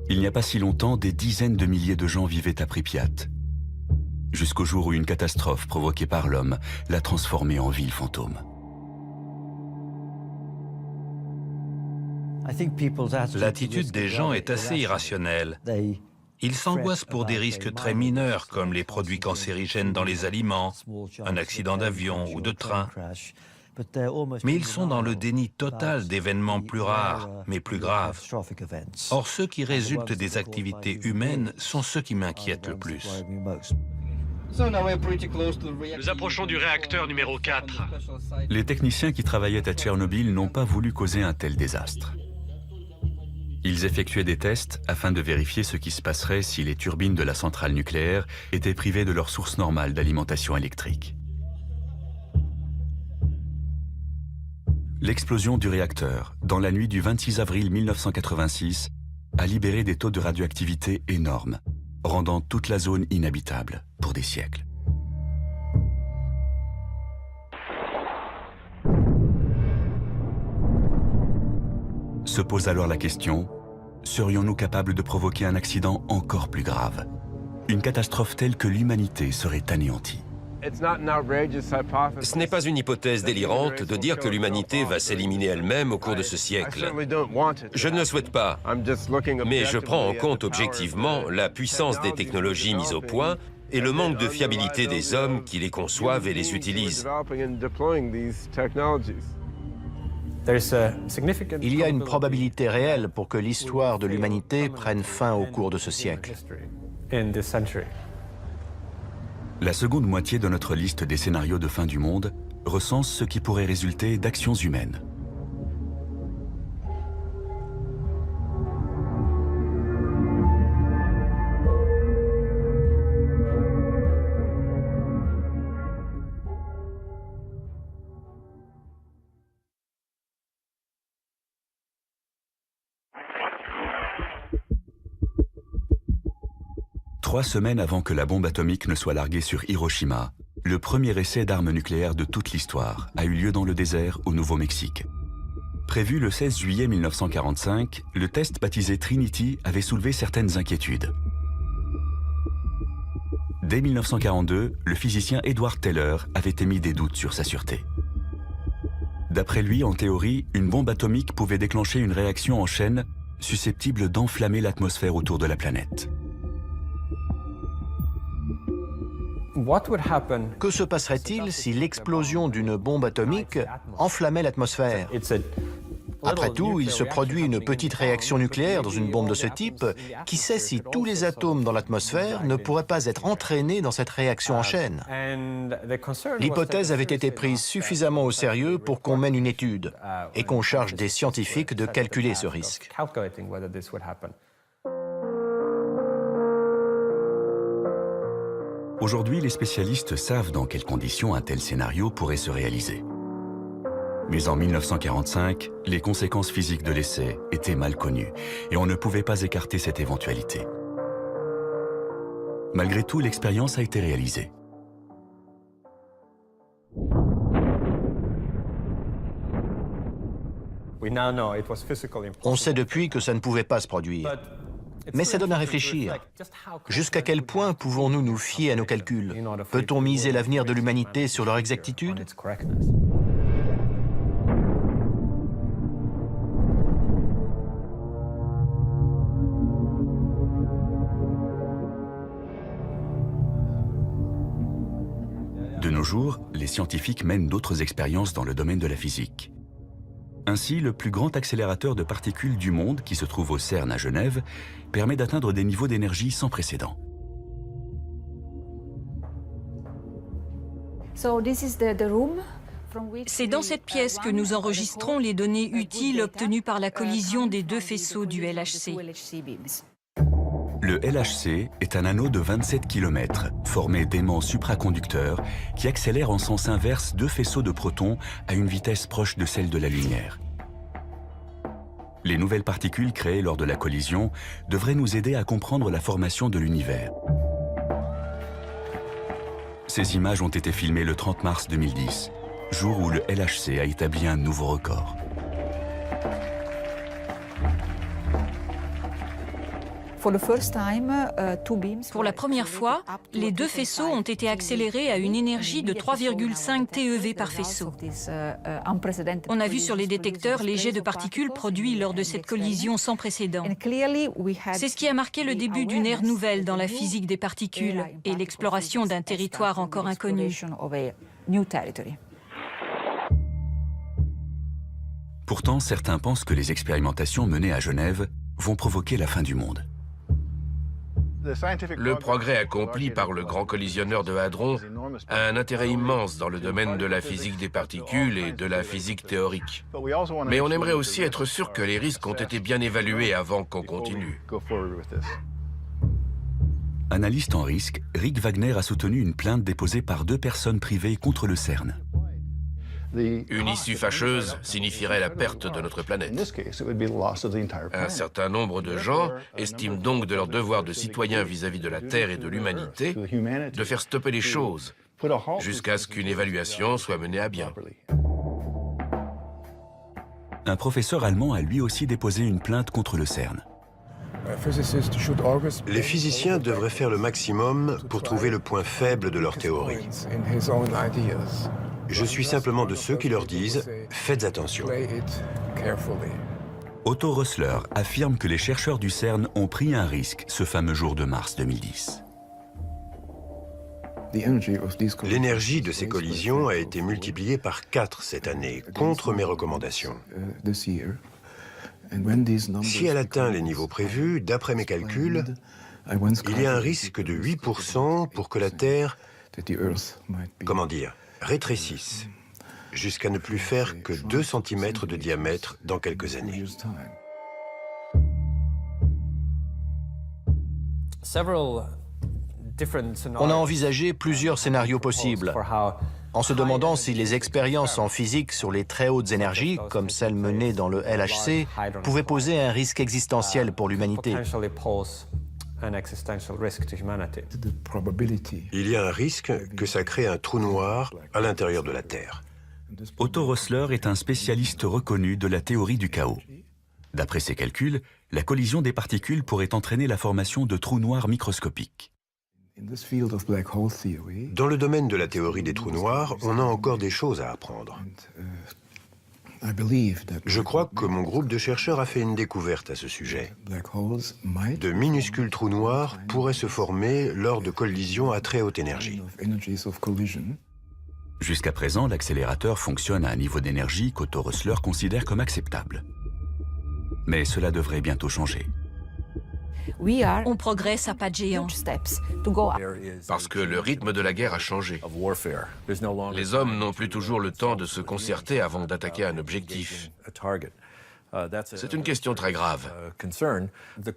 Il n'y a pas si longtemps, des dizaines de milliers de gens vivaient à Pripyat, jusqu'au jour où une catastrophe provoquée par l'homme l'a transformée en ville fantôme. L'attitude des gens est assez irrationnelle. Ils s'angoissent pour des risques très mineurs comme les produits cancérigènes dans les aliments, un accident d'avion ou de train. Mais ils sont dans le déni total d'événements plus rares, mais plus graves. Or, ceux qui résultent des activités humaines sont ceux qui m'inquiètent le plus. Nous approchons du réacteur numéro 4. Les techniciens qui travaillaient à Tchernobyl n'ont pas voulu causer un tel désastre. Ils effectuaient des tests afin de vérifier ce qui se passerait si les turbines de la centrale nucléaire étaient privées de leur source normale d'alimentation électrique. L'explosion du réacteur, dans la nuit du 26 avril 1986, a libéré des taux de radioactivité énormes, rendant toute la zone inhabitable pour des siècles. Se pose alors la question, serions-nous capables de provoquer un accident encore plus grave? Une catastrophe telle que l'humanité serait anéantie. Ce n'est pas une hypothèse délirante de dire que l'humanité va s'éliminer elle-même au cours de ce siècle. Je ne le souhaite pas, mais je prends en compte objectivement la puissance des technologies mises au point et le manque de fiabilité des hommes qui les conçoivent et les utilisent. Il y a une probabilité réelle pour que l'histoire de l'humanité prenne fin au cours de ce siècle. La seconde moitié de notre liste des scénarios de fin du monde recense ce qui pourrait résulter d'actions humaines. Trois semaines avant que la bombe atomique ne soit larguée sur Hiroshima, le premier essai d'armes nucléaires de toute l'histoire a eu lieu dans le désert au Nouveau-Mexique. Prévu le 16 juillet 1945, le test baptisé Trinity avait soulevé certaines inquiétudes. Dès 1942, le physicien Edward Teller avait émis des doutes sur sa sûreté. D'après lui, en théorie, une bombe atomique pouvait déclencher une réaction en chaîne susceptible d'enflammer l'atmosphère autour de la planète. Que se passerait-il si l'explosion d'une bombe atomique enflammait l'atmosphère? Après tout, il se produit une petite réaction nucléaire dans une bombe de ce type. Qui sait si tous les atomes dans l'atmosphère ne pourraient pas être entraînés dans cette réaction en chaîne? L'hypothèse avait été prise suffisamment au sérieux pour qu'on mène une étude et qu'on charge des scientifiques de calculer ce risque. Aujourd'hui, les spécialistes savent dans quelles conditions un tel scénario pourrait se réaliser. Mais en 1945, les conséquences physiques de l'essai étaient mal connues et on ne pouvait pas écarter cette éventualité. Malgré tout, l'expérience a été réalisée. On sait depuis que ça ne pouvait pas se produire. Mais ça donne à réfléchir. Jusqu'à quel point pouvons-nous nous fier à nos calculs? Peut-on miser l'avenir de l'humanité sur leur exactitude? De nos jours, les scientifiques mènent d'autres expériences dans le domaine de la physique. Ainsi, le plus grand accélérateur de particules du monde, qui se trouve au CERN à Genève, permet d'atteindre des niveaux d'énergie sans précédent. C'est dans cette pièce que nous enregistrons les données utiles obtenues par la collision des deux faisceaux du LHC. Le LHC est un anneau de 27 km, formé d'aimants supraconducteurs, qui accélèrent en sens inverse deux faisceaux de protons à une vitesse proche de celle de la lumière. Les nouvelles particules créées lors de la collision devraient nous aider à comprendre la formation de l'univers. Ces images ont été filmées le 30 mars 2010, jour où le LHC a établi un nouveau record. Pour la première fois, les deux faisceaux ont été accélérés à une énergie de 3,5 TeV par faisceau. On a vu sur les détecteurs les jets de particules produits lors de cette collision sans précédent. C'est ce qui a marqué le début d'une ère nouvelle dans la physique des particules et l'exploration d'un territoire encore inconnu. Pourtant, certains pensent que les expérimentations menées à Genève vont provoquer la fin du monde. Le progrès accompli par le grand collisionneur de Hadron a un intérêt immense dans le domaine de la physique des particules et de la physique théorique. Mais on aimerait aussi être sûr que les risques ont été bien évalués avant qu'on continue. Analyste en risque, Rick Wagner a soutenu une plainte déposée par deux personnes privées contre le CERN. Une issue fâcheuse signifierait la perte de notre planète. Un certain nombre de gens estiment donc de leur devoir de citoyens vis-à-vis de la Terre et de l'humanité de faire stopper les choses jusqu'à ce qu'une évaluation soit menée à bien. Un professeur allemand a lui aussi déposé une plainte contre le CERN. Les physiciens devraient faire le maximum pour trouver le point faible de leur théorie. Je suis simplement de ceux qui leur disent « Faites attention ». Otto Rössler affirme que les chercheurs du CERN ont pris un risque ce fameux jour de mars 2010. L'énergie de ces collisions a été multipliée par 4 cette année, contre mes recommandations. Si elle atteint les niveaux prévus, d'après mes calculs, il y a un risque de 8% pour que la Terre, rétrécisse, jusqu'à ne plus faire que 2 cm de diamètre dans quelques années. On a envisagé plusieurs scénarios possibles, en se demandant si les expériences en physique sur les très hautes énergies, comme celles menées dans le LHC, pouvaient poser un risque existentiel pour l'humanité. Il y a un risque que ça crée un trou noir à l'intérieur de la Terre. Otto Rössler est un spécialiste reconnu de la théorie du chaos. D'après ses calculs, la collision des particules pourrait entraîner la formation de trous noirs microscopiques. Dans le domaine de la théorie des trous noirs, on a encore des choses à apprendre. Je crois que mon groupe de chercheurs a fait une découverte à ce sujet. De minuscules trous noirs pourraient se former lors de collisions à très haute énergie. Jusqu'à présent, l'accélérateur fonctionne à un niveau d'énergie qu'Otto Rössler considère comme acceptable. Mais cela devrait bientôt changer. On progresse à pas de géant. Parce que le rythme de la guerre a changé. Les hommes n'ont plus toujours le temps de se concerter avant d'attaquer un objectif. C'est une question très grave.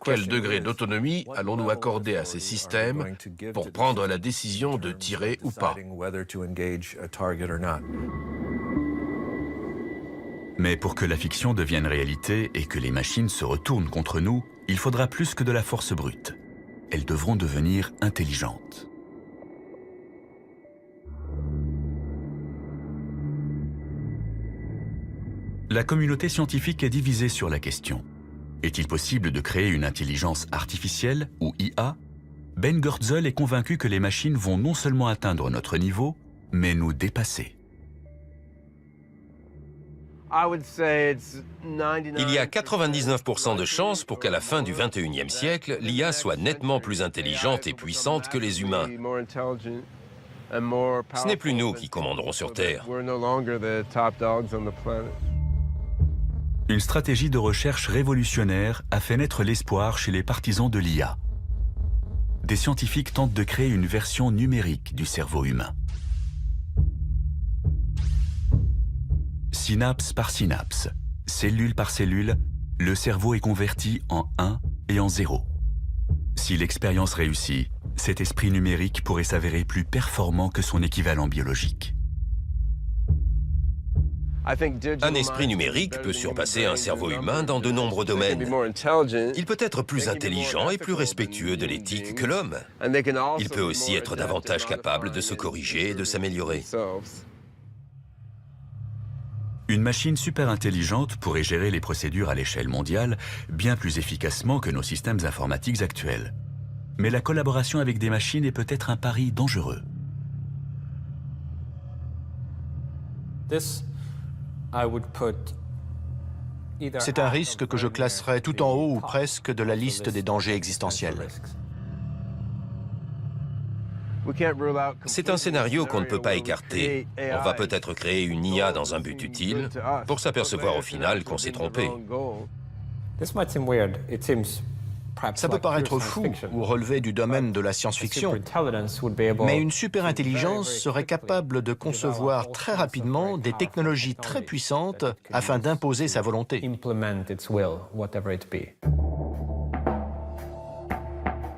Quel degré d'autonomie allons-nous accorder à ces systèmes pour prendre la décision de tirer ou pas? Mais pour que la fiction devienne réalité et que les machines se retournent contre nous, il faudra plus que de la force brute. Elles devront devenir intelligentes. La communauté scientifique est divisée sur la question. Est-il possible de créer une intelligence artificielle, ou IA? Ben Goertzel est convaincu que les machines vont non seulement atteindre notre niveau, mais nous dépasser. Il y a 99% de chances pour qu'à la fin du 21e siècle, l'IA soit nettement plus intelligente et puissante que les humains. Ce n'est plus nous qui commanderons sur Terre. Une stratégie de recherche révolutionnaire a fait naître l'espoir chez les partisans de l'IA. Des scientifiques tentent de créer une version numérique du cerveau humain. Synapse par synapse, cellule par cellule, le cerveau est converti en 1 et en 0. Si l'expérience réussit, cet esprit numérique pourrait s'avérer plus performant que son équivalent biologique. Un esprit numérique peut surpasser un cerveau humain dans de nombreux domaines. Il peut être plus intelligent et plus respectueux de l'éthique que l'homme. Il peut aussi être davantage capable de se corriger et de s'améliorer. Une machine super intelligente pourrait gérer les procédures à l'échelle mondiale bien plus efficacement que nos systèmes informatiques actuels. Mais la collaboration avec des machines est peut-être un pari dangereux. C'est un risque que je classerais tout en haut ou presque de la liste des dangers existentiels. C'est un scénario qu'on ne peut pas écarter. On va peut-être créer une IA dans un but utile pour s'apercevoir au final qu'on s'est trompé. Ça peut paraître fou ou relever du domaine de la science-fiction, mais une super-intelligence serait capable de concevoir très rapidement des technologies très puissantes afin d'imposer sa volonté.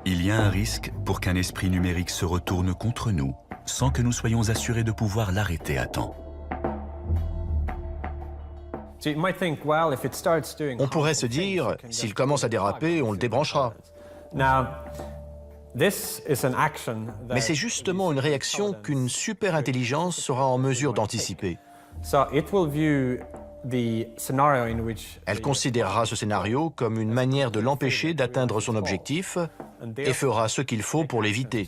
Il y a un risque pour qu'un esprit numérique se retourne contre nous, sans que nous soyons assurés de pouvoir l'arrêter à temps. On pourrait se dire, s'il commence à déraper, on le débranchera. Mais c'est justement une réaction qu'une super-intelligence sera en mesure d'anticiper. Elle considérera ce scénario comme une manière de l'empêcher d'atteindre son objectif et fera ce qu'il faut pour l'éviter.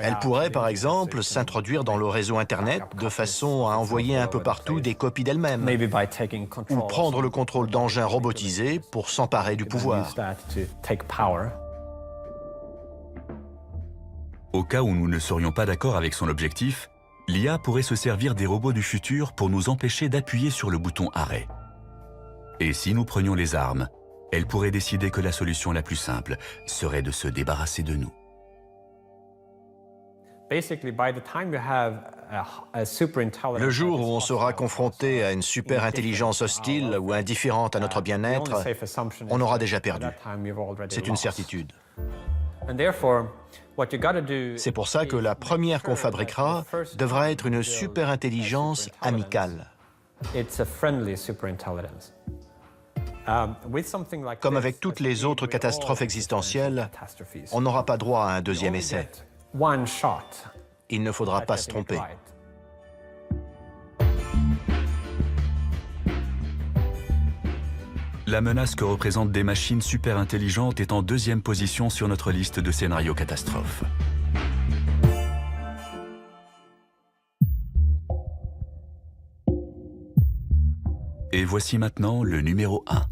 Elle pourrait, par exemple, s'introduire dans le réseau Internet de façon à envoyer un peu partout des copies d'elle-même, ou prendre le contrôle d'engins robotisés pour s'emparer du pouvoir. Au cas où nous ne serions pas d'accord avec son objectif, l'IA pourrait se servir des robots du futur pour nous empêcher d'appuyer sur le bouton arrêt. Et si nous prenions les armes, elle pourrait décider que la solution la plus simple serait de se débarrasser de nous. Le jour où on sera confronté à une super-intelligence hostile ou indifférente à notre bien-être, on aura déjà perdu. C'est une certitude. C'est pour ça que la première qu'on fabriquera devra être une super-intelligence amicale. Comme avec toutes les autres catastrophes existentielles, on n'aura pas droit à un deuxième essai. Il ne faudra pas se tromper. La menace que représentent des machines super intelligentes est en deuxième position sur notre liste de scénarios catastrophes. Et voici maintenant le numéro 1.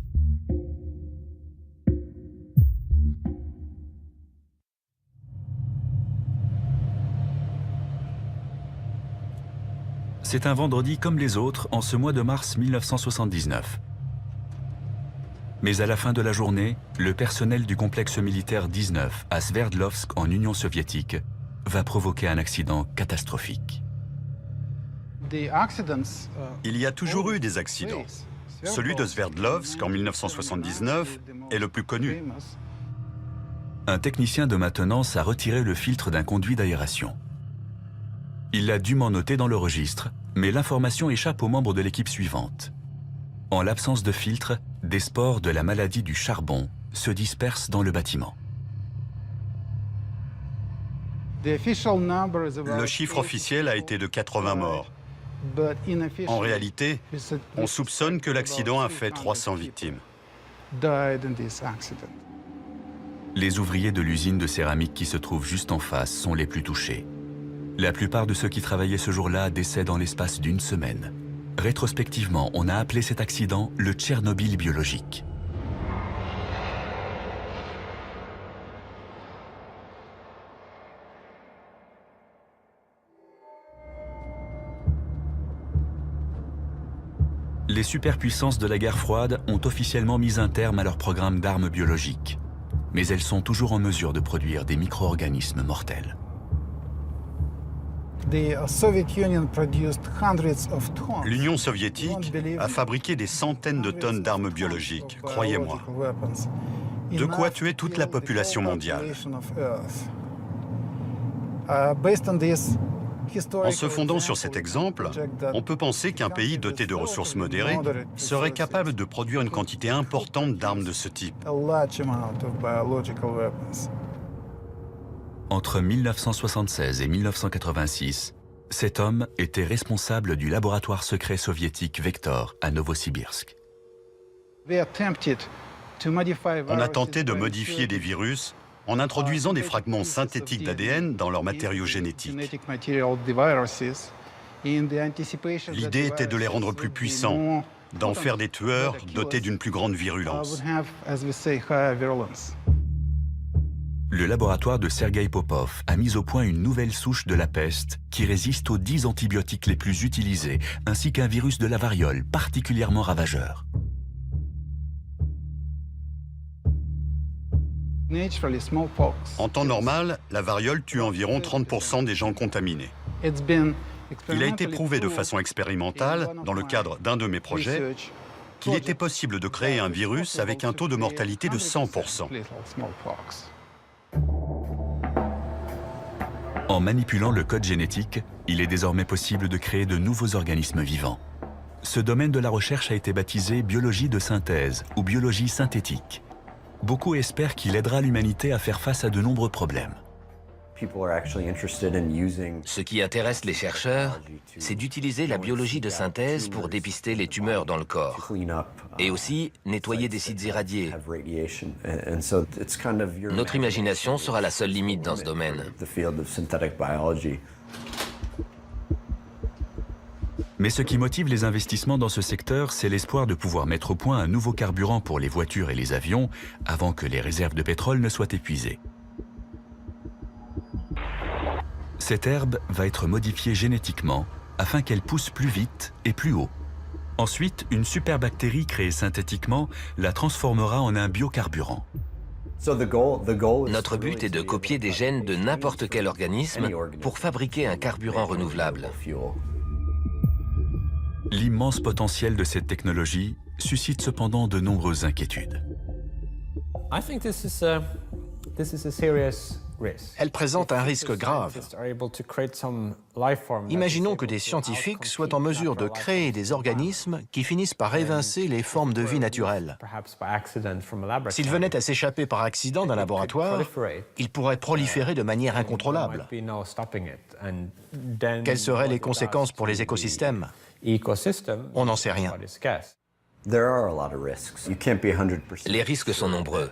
C'est un vendredi comme les autres en ce mois de mars 1979. Mais à la fin de la journée, le personnel du complexe militaire 19 à Sverdlovsk en Union soviétique va provoquer un accident catastrophique. Il y a toujours eu des accidents. Celui de Sverdlovsk en 1979 est le plus connu. Un technicien de maintenance a retiré le filtre d'un conduit d'aération. Il l'a dûment noté dans le registre, mais l'information échappe aux membres de l'équipe suivante. En l'absence de filtre, des spores de la maladie du charbon se dispersent dans le bâtiment. Le chiffre officiel a été de 80 morts. En réalité, on soupçonne que l'accident a fait 300 victimes. Les ouvriers de l'usine de céramique qui se trouve juste en face sont les plus touchés. La plupart de ceux qui travaillaient ce jour-là décèdent en l'espace d'une semaine. Rétrospectivement, on a appelé cet accident le Tchernobyl biologique. Les superpuissances de la guerre froide ont officiellement mis un terme à leur programme d'armes biologiques. Mais elles sont toujours en mesure de produire des micro-organismes mortels. L'Union soviétique a fabriqué des centaines de tonnes d'armes biologiques, croyez-moi. De quoi tuer toute la population mondiale. En se fondant sur cet exemple, on peut penser qu'un pays doté de ressources modérées serait capable de produire une quantité importante d'armes de ce type. Entre 1976 et 1986, cet homme était responsable du laboratoire secret soviétique Vektor à Novosibirsk. On a tenté de modifier des virus en introduisant des fragments synthétiques d'ADN dans leurs matériaux génétiques. L'idée était de les rendre plus puissants, d'en faire des tueurs dotés d'une plus grande virulence. Le laboratoire de Sergueï Popov a mis au point une nouvelle souche de la peste qui résiste aux 10 antibiotiques les plus utilisés, ainsi qu'un virus de la variole particulièrement ravageur. En temps normal, la variole tue environ 30% des gens contaminés. Il a été prouvé de façon expérimentale, dans le cadre d'un de mes projets, qu'il était possible de créer un virus avec un taux de mortalité de 100%. En manipulant le code génétique, il est désormais possible de créer de nouveaux organismes vivants. Ce domaine de la recherche a été baptisé biologie de synthèse ou biologie synthétique. Beaucoup espèrent qu'il aidera l'humanité à faire face à de nombreux problèmes. Ce qui intéresse les chercheurs, c'est d'utiliser la biologie de synthèse pour dépister les tumeurs dans le corps et aussi nettoyer des sites irradiés. Notre imagination sera la seule limite dans ce domaine. Mais ce qui motive les investissements dans ce secteur, c'est l'espoir de pouvoir mettre au point un nouveau carburant pour les voitures et les avions avant que les réserves de pétrole ne soient épuisées. Cette herbe va être modifiée génétiquement afin qu'elle pousse plus vite et plus haut. Ensuite, une superbactérie créée synthétiquement la transformera en un biocarburant. Notre but est de copier des gènes de n'importe quel organisme pour fabriquer un carburant renouvelable. L'immense potentiel de cette technologie suscite cependant de nombreuses inquiétudes. Elle présente un risque grave. Imaginons que des scientifiques soient en mesure de créer des organismes qui finissent par évincer les formes de vie naturelles. S'ils venaient à s'échapper par accident d'un laboratoire, ils pourraient proliférer de manière incontrôlable. Quelles seraient les conséquences pour les écosystèmes ? On n'en sait rien. Les risques sont nombreux.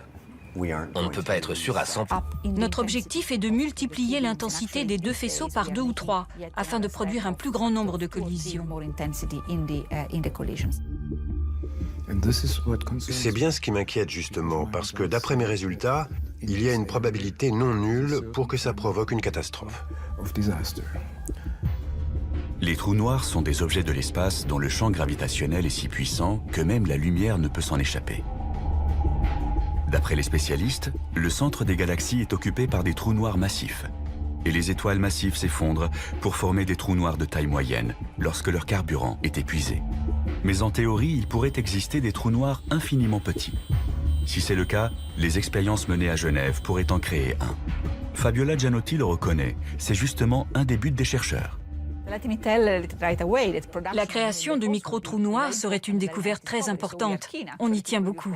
On ne peut pas être sûr à 100%. Notre objectif est de multiplier l'intensité des deux faisceaux par 2 ou 3, afin de produire un plus grand nombre de collisions. C'est bien ce qui m'inquiète justement, parce que d'après mes résultats, il y a une probabilité non nulle pour que ça provoque une catastrophe. Les trous noirs sont des objets de l'espace dont le champ gravitationnel est si puissant que même la lumière ne peut s'en échapper. D'après les spécialistes, le centre des galaxies est occupé par des trous noirs massifs. Et les étoiles massives s'effondrent pour former des trous noirs de taille moyenne lorsque leur carburant est épuisé. Mais en théorie, il pourrait exister des trous noirs infiniment petits. Si c'est le cas, les expériences menées à Genève pourraient en créer un. Fabiola Gianotti le reconnaît, c'est justement un des buts des chercheurs. La création de micro-trous noirs serait une découverte très importante. On y tient beaucoup.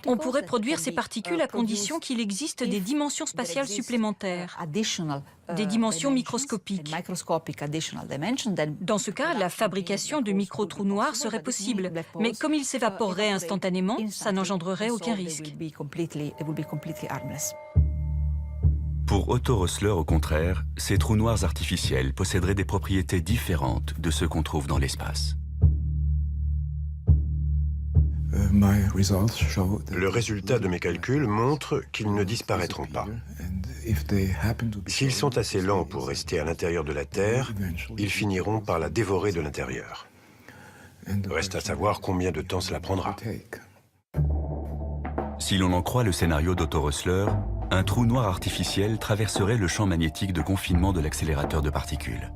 On pourrait produire ces particules à condition qu'il existe des dimensions spatiales supplémentaires, des dimensions microscopiques. Dans ce cas, la fabrication de micro-trous noirs serait possible, mais comme ils s'évaporeraient instantanément, ça n'engendrerait aucun risque. Pour Otto Rössler, au contraire, ces trous noirs artificiels posséderaient des propriétés différentes de ceux qu'on trouve dans l'espace. Le résultat de mes calculs montre qu'ils ne disparaîtront pas. S'ils sont assez lents pour rester à l'intérieur de la Terre, ils finiront par la dévorer de l'intérieur. Reste à savoir combien de temps cela prendra. Si l'on en croit le scénario d'Otto Rössler, un trou noir artificiel traverserait le champ magnétique de confinement de l'accélérateur de particules.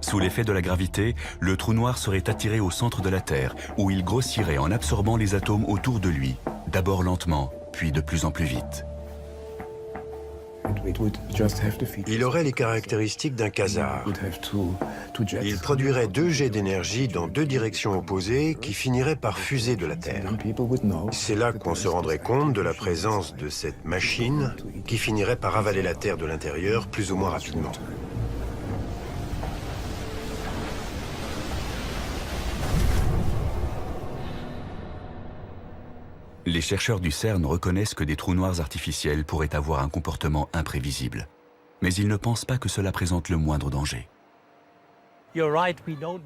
Sous l'effet de la gravité, le trou noir serait attiré au centre de la Terre, où il grossirait en absorbant les atomes autour de lui, d'abord lentement, puis de plus en plus vite. Il aurait les caractéristiques d'un quasar. Il produirait 2 jets d'énergie dans 2 directions opposées qui finiraient par fuser de la Terre. C'est là qu'on se rendrait compte de la présence de cette machine qui finirait par avaler la Terre de l'intérieur plus ou moins rapidement. Les chercheurs du CERN reconnaissent que des trous noirs artificiels pourraient avoir un comportement imprévisible. Mais ils ne pensent pas que cela présente le moindre danger.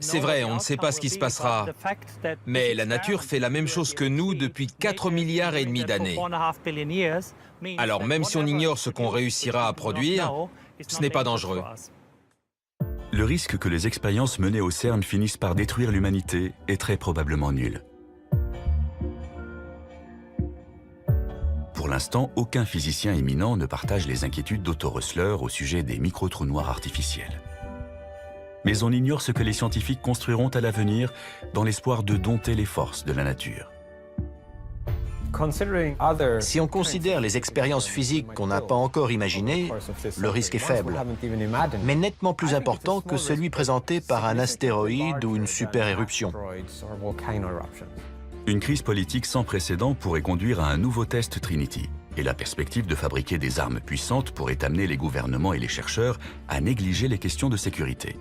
C'est vrai, on ne sait pas ce qui se passera, mais la nature fait la même chose que nous depuis 4,5 milliards d'années. Alors même si on ignore ce qu'on réussira à produire, ce n'est pas dangereux. Le risque que les expériences menées au CERN finissent par détruire l'humanité est très probablement nul. Pour l'instant, aucun physicien éminent ne partage les inquiétudes d'Otto Rössler au sujet des micro-trous noirs artificiels. Mais on ignore ce que les scientifiques construiront à l'avenir dans l'espoir de dompter les forces de la nature. Si on considère les expériences physiques qu'on n'a pas encore imaginées, le risque est faible, mais nettement plus important que celui présenté par un astéroïde ou une super-éruption. Une crise politique sans précédent pourrait conduire à un nouveau test Trinity, et la perspective de fabriquer des armes puissantes pourrait amener les gouvernements et les chercheurs à négliger les questions de sécurité.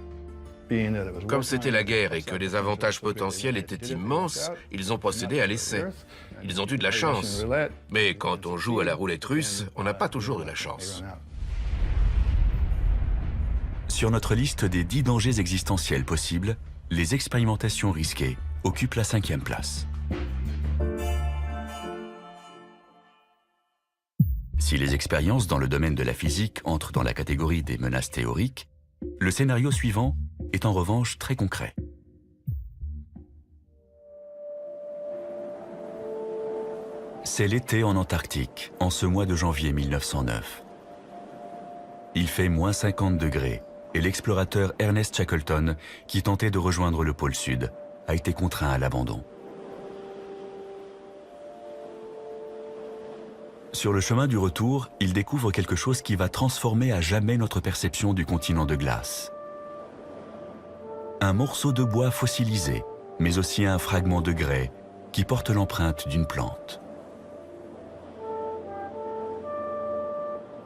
Comme c'était la guerre et que les avantages potentiels étaient immenses, ils ont procédé à l'essai. Ils ont eu de la chance. Mais quand on joue à la roulette russe, on n'a pas toujours de la chance. Sur notre liste des 10 dangers existentiels possibles, les expérimentations risquées occupent la 5e place. Si les expériences dans le domaine de la physique entrent dans la catégorie des menaces théoriques, le scénario suivant est en revanche très concret. C'est l'été en Antarctique, en ce mois de janvier 1909. Il fait moins 50 degrés et l'explorateur Ernest Shackleton, qui tentait de rejoindre le pôle Sud, a été contraint à l'abandon. Sur le chemin du retour, il découvre quelque chose qui va transformer à jamais notre perception du continent de glace. Un morceau de bois fossilisé, mais aussi un fragment de grès qui porte l'empreinte d'une plante.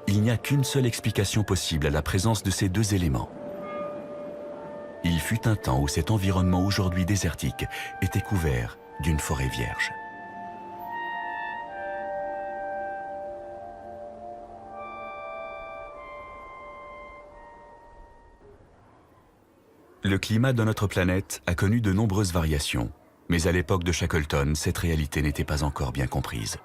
Il n'y a qu'une seule explication possible à la présence de ces 2 éléments. Il fut un temps où cet environnement aujourd'hui désertique était couvert d'une forêt vierge. Le climat de notre planète a connu de nombreuses variations, mais à l'époque de Shackleton, cette réalité n'était pas encore bien comprise.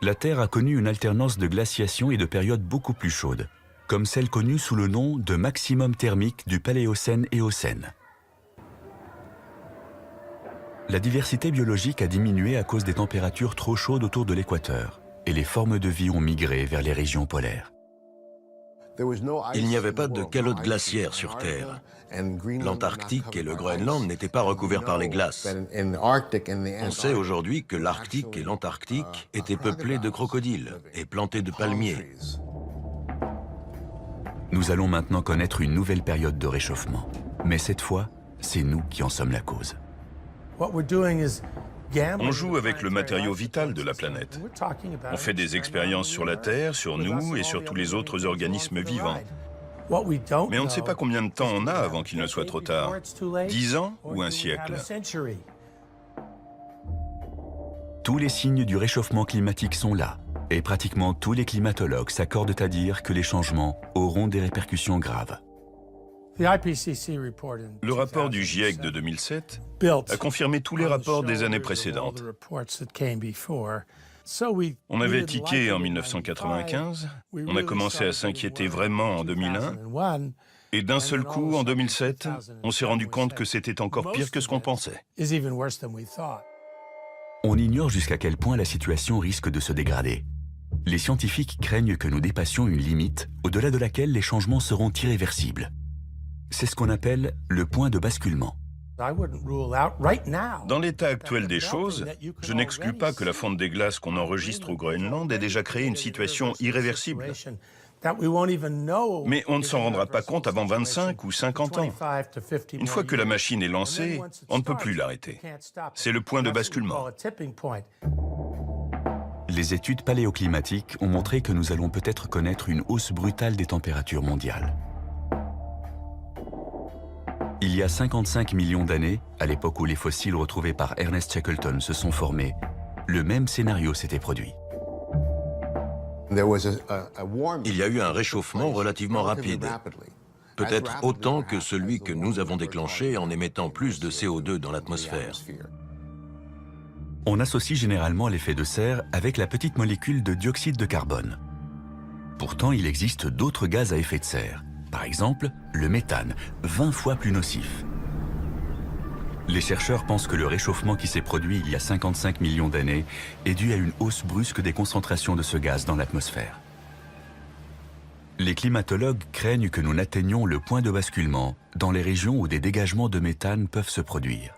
La Terre a connu une alternance de glaciation et de périodes beaucoup plus chaudes, comme celle connue sous le nom de maximum thermique du Paléocène-Éocène. La diversité biologique a diminué à cause des températures trop chaudes autour de l'équateur, et les formes de vie ont migré vers les régions polaires. Il n'y avait pas de calotte glaciaire sur Terre. L'Antarctique et le Groenland n'étaient pas recouverts par les glaces. On sait aujourd'hui que l'Arctique et l'Antarctique étaient peuplés de crocodiles et plantés de palmiers. Nous allons maintenant connaître une nouvelle période de réchauffement. Mais cette fois, c'est nous qui en sommes la cause. On joue avec le matériau vital de la planète. On fait des expériences sur la Terre, sur nous et sur tous les autres organismes vivants. Mais on ne sait pas combien de temps on a avant qu'il ne soit trop tard. 10 ans ou un siècle? Tous les signes du réchauffement climatique sont là. Et pratiquement tous les climatologues s'accordent à dire que les changements auront des répercussions graves. Le rapport du GIEC de 2007 a confirmé tous les rapports des années précédentes. On avait tiqué en 1995, on a commencé à s'inquiéter vraiment en 2001, et d'un seul coup, en 2007, on s'est rendu compte que c'était encore pire que ce qu'on pensait. On ignore jusqu'à quel point la situation risque de se dégrader. Les scientifiques craignent que nous dépassions une limite au-delà de laquelle les changements seront irréversibles. C'est ce qu'on appelle le point de basculement. Dans l'état actuel des choses, je n'exclus pas que la fonte des glaces qu'on enregistre au Groenland ait déjà créé une situation irréversible. Mais on ne s'en rendra pas compte avant 25 ou 50 ans. Une fois que la machine est lancée, on ne peut plus l'arrêter. C'est le point de basculement. Les études paléoclimatiques ont montré que nous allons peut-être connaître une hausse brutale des températures mondiales. Il y a 55 millions d'années, à l'époque où les fossiles retrouvés par Ernest Shackleton se sont formés, le même scénario s'était produit. Il y a eu un réchauffement relativement rapide, peut-être autant que celui que nous avons déclenché en émettant plus de CO2 dans l'atmosphère. On associe généralement l'effet de serre avec la petite molécule de dioxyde de carbone. Pourtant, il existe d'autres gaz à effet de serre. Par exemple, le méthane, 20 fois plus nocif. Les chercheurs pensent que le réchauffement qui s'est produit il y a 55 millions d'années est dû à une hausse brusque des concentrations de ce gaz dans l'atmosphère. Les climatologues craignent que nous n'atteignions le point de basculement dans les régions où des dégagements de méthane peuvent se produire.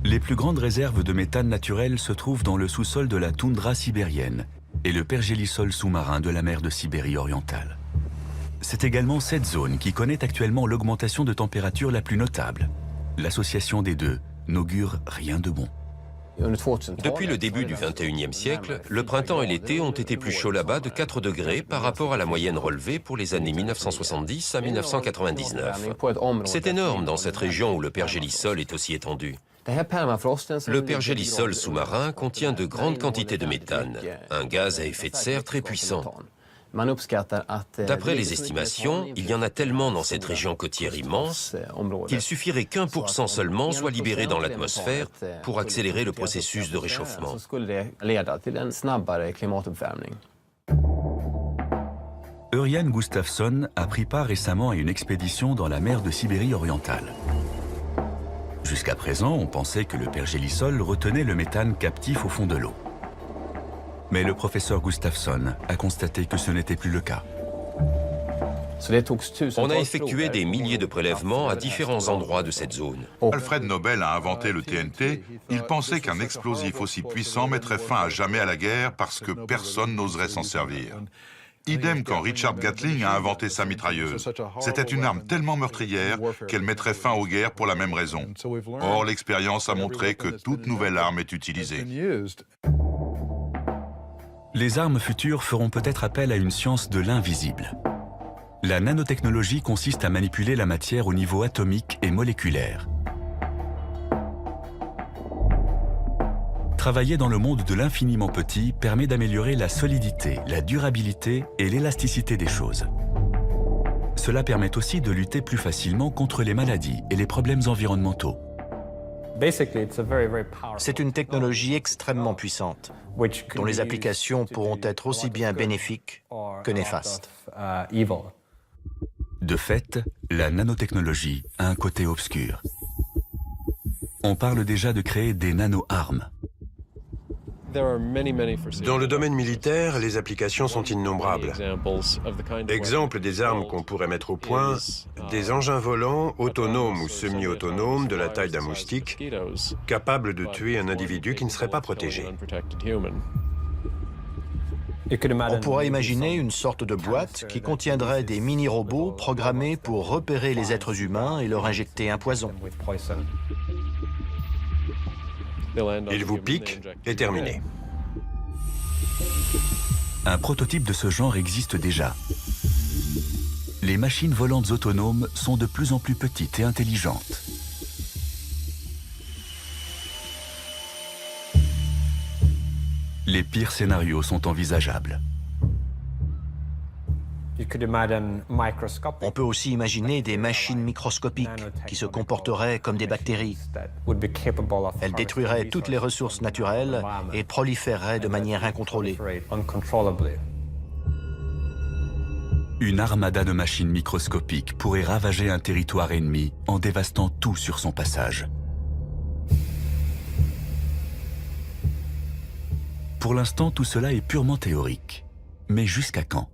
Les plus grandes réserves de méthane naturel se trouvent dans le sous-sol de la toundra sibérienne et le pergélisol sous-marin de la mer de Sibérie orientale. C'est également cette zone qui connaît actuellement l'augmentation de température la plus notable. L'association des deux n'augure rien de bon. Depuis le début du XXIe siècle, le printemps et l'été ont été plus chauds là-bas de 4 degrés par rapport à la moyenne relevée pour les années 1970 à 1999. C'est énorme dans cette région où le pergélisol est aussi étendu. Le pergélisol sous-marin contient de grandes quantités de méthane, un gaz à effet de serre très puissant. D'après les estimations, il y en a tellement dans cette région côtière immense qu'il suffirait qu'1% seulement soit libéré dans l'atmosphère pour accélérer le processus de réchauffement. Örjan Gustafsson a pris part récemment à une expédition dans la mer de Sibérie orientale. Jusqu'à présent, on pensait que le pergélisol retenait le méthane captif au fond de l'eau. Mais le professeur Gustafsson a constaté que ce n'était plus le cas. On a effectué des milliers de prélèvements à différents endroits de cette zone. Alfred Nobel a inventé le TNT. Il pensait qu'un explosif aussi puissant mettrait fin à jamais à la guerre parce que personne n'oserait s'en servir. Idem quand Richard Gatling a inventé sa mitrailleuse. C'était une arme tellement meurtrière qu'elle mettrait fin aux guerres pour la même raison. Or, l'expérience a montré que toute nouvelle arme est utilisée. Les armes futures feront peut-être appel à une science de l'invisible. La nanotechnologie consiste à manipuler la matière au niveau atomique et moléculaire. Travailler dans le monde de l'infiniment petit permet d'améliorer la solidité, la durabilité et l'élasticité des choses. Cela permet aussi de lutter plus facilement contre les maladies et les problèmes environnementaux. C'est une technologie extrêmement puissante, dont les applications pourront être aussi bien bénéfiques que néfastes. De fait, la nanotechnologie a un côté obscur. On parle déjà de créer des nano-armes. Dans le domaine militaire, les applications sont innombrables. Exemple des armes qu'on pourrait mettre au point, des engins volants autonomes ou semi-autonomes de la taille d'un moustique, capables de tuer un individu qui ne serait pas protégé. On pourrait imaginer une sorte de boîte qui contiendrait des mini-robots programmés pour repérer les êtres humains et leur injecter un poison. Il vous pique et terminé. Un prototype de ce genre existe déjà. Les machines volantes autonomes sont de plus en plus petites et intelligentes. Les pires scénarios sont envisageables. On peut aussi imaginer des machines microscopiques qui se comporteraient comme des bactéries. Elles détruiraient toutes les ressources naturelles et proliféreraient de manière incontrôlée. Une armada de machines microscopiques pourrait ravager un territoire ennemi en dévastant tout sur son passage. Pour l'instant, tout cela est purement théorique. Mais jusqu'à quand?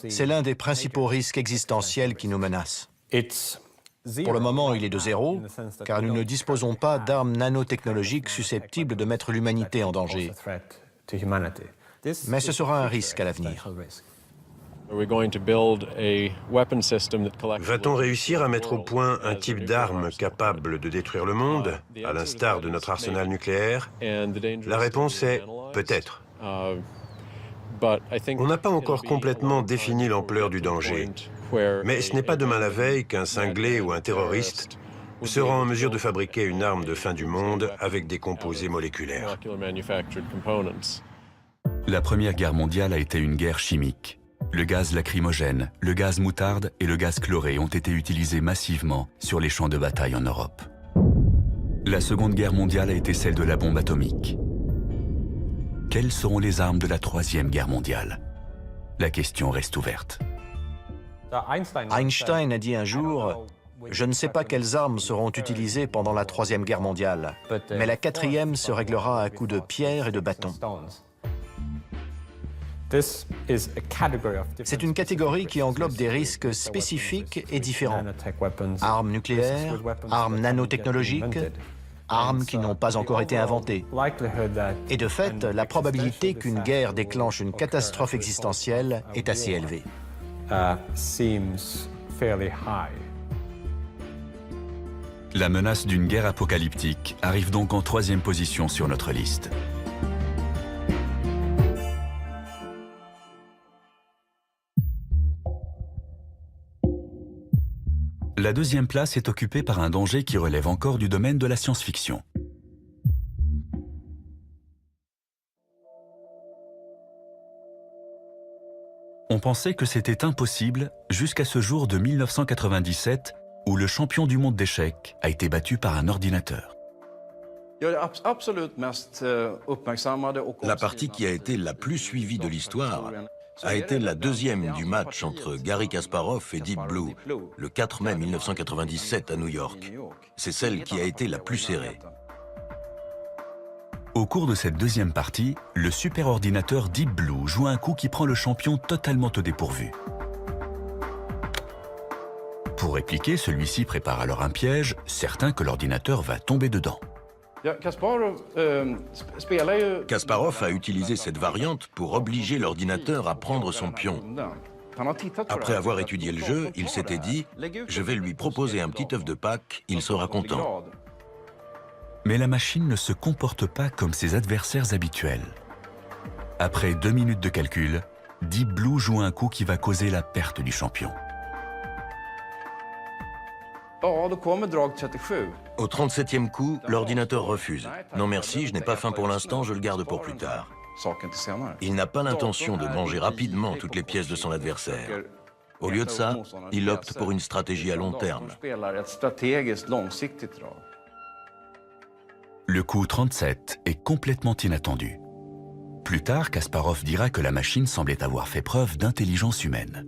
C'est l'un des principaux risques existentiels qui nous menacent. Pour le moment, il est de zéro, car nous ne disposons pas d'armes nanotechnologiques susceptibles de mettre l'humanité en danger. Mais ce sera un risque à l'avenir. Va-t-on réussir à mettre au point un type d'arme capable de détruire le monde, à l'instar de notre arsenal nucléaire? La réponse est peut-être. On n'a pas encore complètement défini l'ampleur du danger. Mais ce n'est pas demain la veille qu'un cinglé ou un terroriste sera en mesure de fabriquer une arme de fin du monde avec des composés moléculaires. La Première Guerre mondiale a été une guerre chimique. Le gaz lacrymogène, le gaz moutarde et le gaz chloré ont été utilisés massivement sur les champs de bataille en Europe. La Seconde Guerre mondiale a été celle de la bombe atomique. Quelles seront les armes de la Troisième Guerre mondiale? La question reste ouverte. Einstein a dit un jour « Je ne sais pas quelles armes seront utilisées pendant la Troisième Guerre mondiale, mais la quatrième se réglera à coups de pierre et de bâton. » C'est une catégorie qui englobe des risques spécifiques et différents. Armes nucléaires, armes nanotechnologiques, armes qui n'ont pas encore été inventées. Et de fait, la probabilité qu'une guerre déclenche une catastrophe existentielle est assez élevée. La menace d'une guerre apocalyptique arrive donc en troisième position sur notre liste. La deuxième place est occupée par un danger qui relève encore du domaine de la science-fiction. On pensait que c'était impossible jusqu'à ce jour de 1997 où le champion du monde d'échecs a été battu par un ordinateur. La partie qui a été la plus suivie de l'histoire a été la deuxième du match entre Garry Kasparov et Deep Blue, le 4 mai 1997 à New York. C'est celle qui a été la plus serrée. Au cours de cette deuxième partie, le superordinateur Deep Blue joue un coup qui prend le champion totalement au dépourvu. Pour répliquer, celui-ci prépare alors un piège, certain que l'ordinateur va tomber dedans. Kasparov a utilisé cette variante pour obliger l'ordinateur à prendre son pion. Après avoir étudié le jeu, il s'était dit « Je vais lui proposer un petit œuf de Pâques, il sera content ». Mais la machine ne se comporte pas comme ses adversaires habituels. Après 2 minutes de calcul, Deep Blue joue un coup qui va causer la perte du champion. Au 37e coup, l'ordinateur refuse. « Non merci, je n'ai pas faim pour l'instant, je le garde pour plus tard ». Il n'a pas l'intention de manger rapidement toutes les pièces de son adversaire. Au lieu de ça, il opte pour une stratégie à long terme. Le coup 37 est complètement inattendu. Plus tard, Kasparov dira que la machine semblait avoir fait preuve d'intelligence humaine.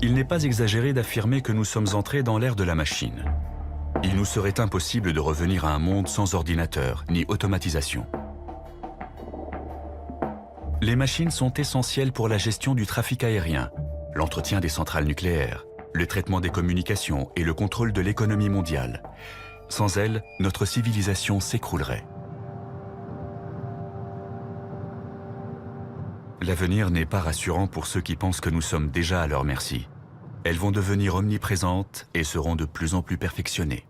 Il n'est pas exagéré d'affirmer que nous sommes entrés dans l'ère de la machine. Il nous serait impossible de revenir à un monde sans ordinateur ni automatisation. Les machines sont essentielles pour la gestion du trafic aérien, l'entretien des centrales nucléaires, le traitement des communications et le contrôle de l'économie mondiale. Sans elles, notre civilisation s'écroulerait. L'avenir n'est pas rassurant pour ceux qui pensent que nous sommes déjà à leur merci. Elles vont devenir omniprésentes et seront de plus en plus perfectionnées.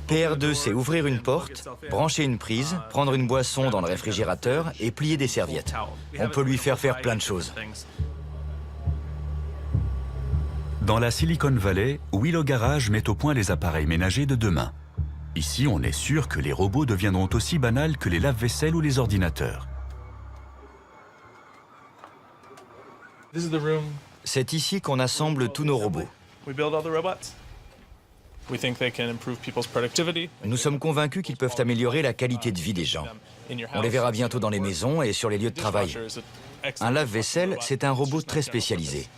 PR2, c'est ouvrir une porte, brancher une prise, prendre une boisson dans le réfrigérateur et plier des serviettes. On peut lui faire plein de choses. Dans la Silicon Valley, Willow Garage met au point les appareils ménagers de demain. Ici, on est sûr que les robots deviendront aussi banals que les lave-vaisselle ou les ordinateurs. C'est ici qu'on assemble tous nos robots. Nous sommes convaincus qu'ils peuvent améliorer la qualité de vie des gens. On les verra bientôt dans les maisons et sur les lieux de travail. Un lave-vaisselle, c'est un robot très spécialisé.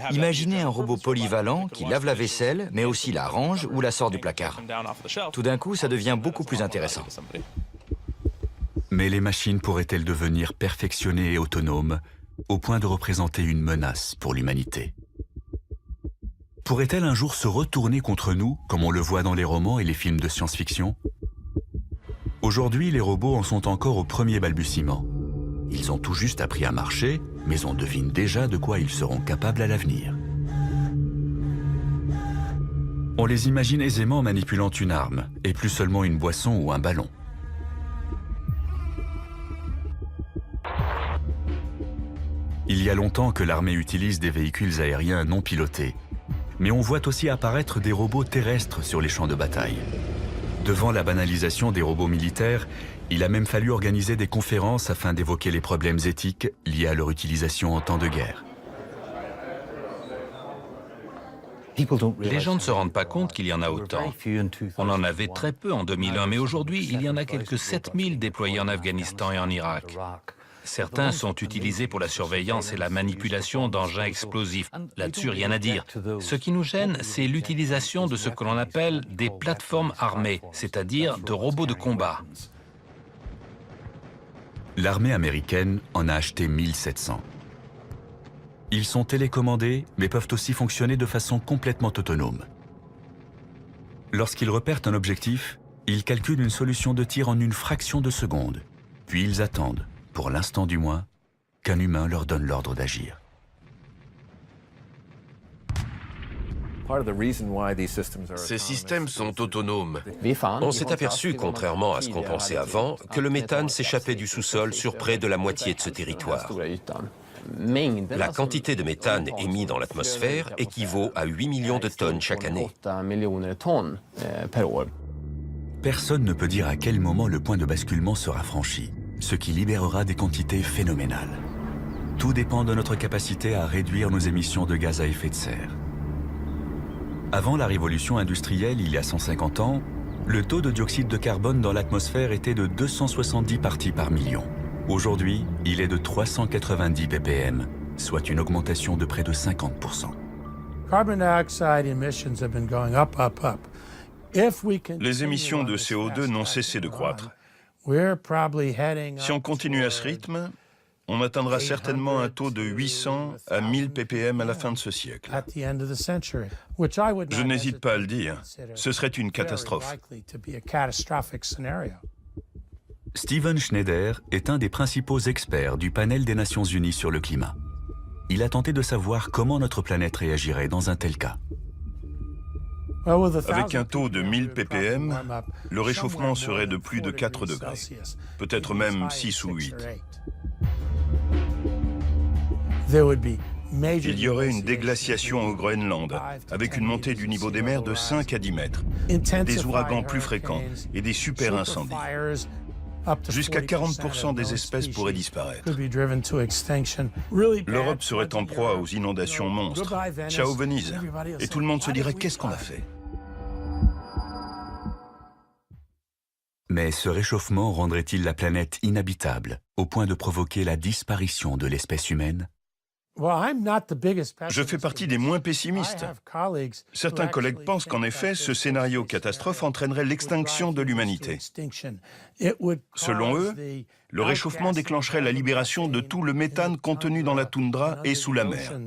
Imaginez un robot polyvalent qui lave la vaisselle, mais aussi la range ou la sort du placard. Tout d'un coup, ça devient beaucoup plus intéressant. Mais les machines pourraient-elles devenir perfectionnées et autonomes, au point de représenter une menace pour l'humanité? Pourrait-elle un jour se retourner contre nous, comme on le voit dans les romans et les films de science-fiction? Aujourd'hui, les robots en sont encore au premier balbutiement. Ils ont tout juste appris à marcher, mais on devine déjà de quoi ils seront capables à l'avenir. On les imagine aisément manipulant une arme, et plus seulement une boisson ou un ballon. Il y a longtemps que l'armée utilise des véhicules aériens non pilotés, mais on voit aussi apparaître des robots terrestres sur les champs de bataille. Devant la banalisation des robots militaires, il a même fallu organiser des conférences afin d'évoquer les problèmes éthiques liés à leur utilisation en temps de guerre. Les gens ne se rendent pas compte qu'il y en a autant. On en avait très peu en 2001, mais aujourd'hui, il y en a quelques 7000 déployés en Afghanistan et en Irak. Certains sont utilisés pour la surveillance et la manipulation d'engins explosifs. Là-dessus, rien à dire. Ce qui nous gêne, c'est l'utilisation de ce que l'on appelle des plateformes armées, c'est-à-dire de robots de combat. L'armée américaine en a acheté 1700. Ils sont télécommandés, mais peuvent aussi fonctionner de façon complètement autonome. Lorsqu'ils repèrent un objectif, ils calculent une solution de tir en une fraction de seconde. Puis ils attendent, pour l'instant du moins, qu'un humain leur donne l'ordre d'agir. Ces systèmes sont autonomes. On s'est aperçu, contrairement à ce qu'on pensait avant, que le méthane s'échappait du sous-sol sur près de la moitié de ce territoire. La quantité de méthane émise dans l'atmosphère équivaut à 8 millions de tonnes chaque année. Personne ne peut dire à quel moment le point de basculement sera franchi, ce qui libérera des quantités phénoménales. Tout dépend de notre capacité à réduire nos émissions de gaz à effet de serre. Avant la révolution industrielle, il y a 150 ans, le taux de dioxyde de carbone dans l'atmosphère était de 270 parties par million. Aujourd'hui, il est de 390 ppm, soit une augmentation de près de 50%. Les émissions de CO2 n'ont cessé de croître. Si on continue à ce rythme, on atteindra certainement un taux de 800 à 1000 ppm à la fin de ce siècle. Je n'hésite pas à le dire, ce serait une catastrophe. Steven Schneider est un des principaux experts du panel des Nations Unies sur le climat. Il a tenté de savoir comment notre planète réagirait dans un tel cas. Avec un taux de 1000 ppm, le réchauffement serait de plus de 4 degrés, peut-être même 6 ou 8. Il y aurait une déglaciation au Groenland, avec une montée du niveau des mers de 5 à 10 mètres, des ouragans plus fréquents et des super incendies. Jusqu'à 40% des espèces pourraient disparaître. L'Europe serait en proie aux inondations monstres. Ciao Venise. Et tout le monde se dirait qu'est-ce qu'on a fait? Mais ce réchauffement rendrait-il la planète inhabitable, au point de provoquer la disparition de l'espèce humaine? Je fais partie des moins pessimistes. Certains collègues pensent qu'en effet, ce scénario catastrophe entraînerait l'extinction de l'humanité. Selon eux, le réchauffement déclencherait la libération de tout le méthane contenu dans la toundra et sous la mer.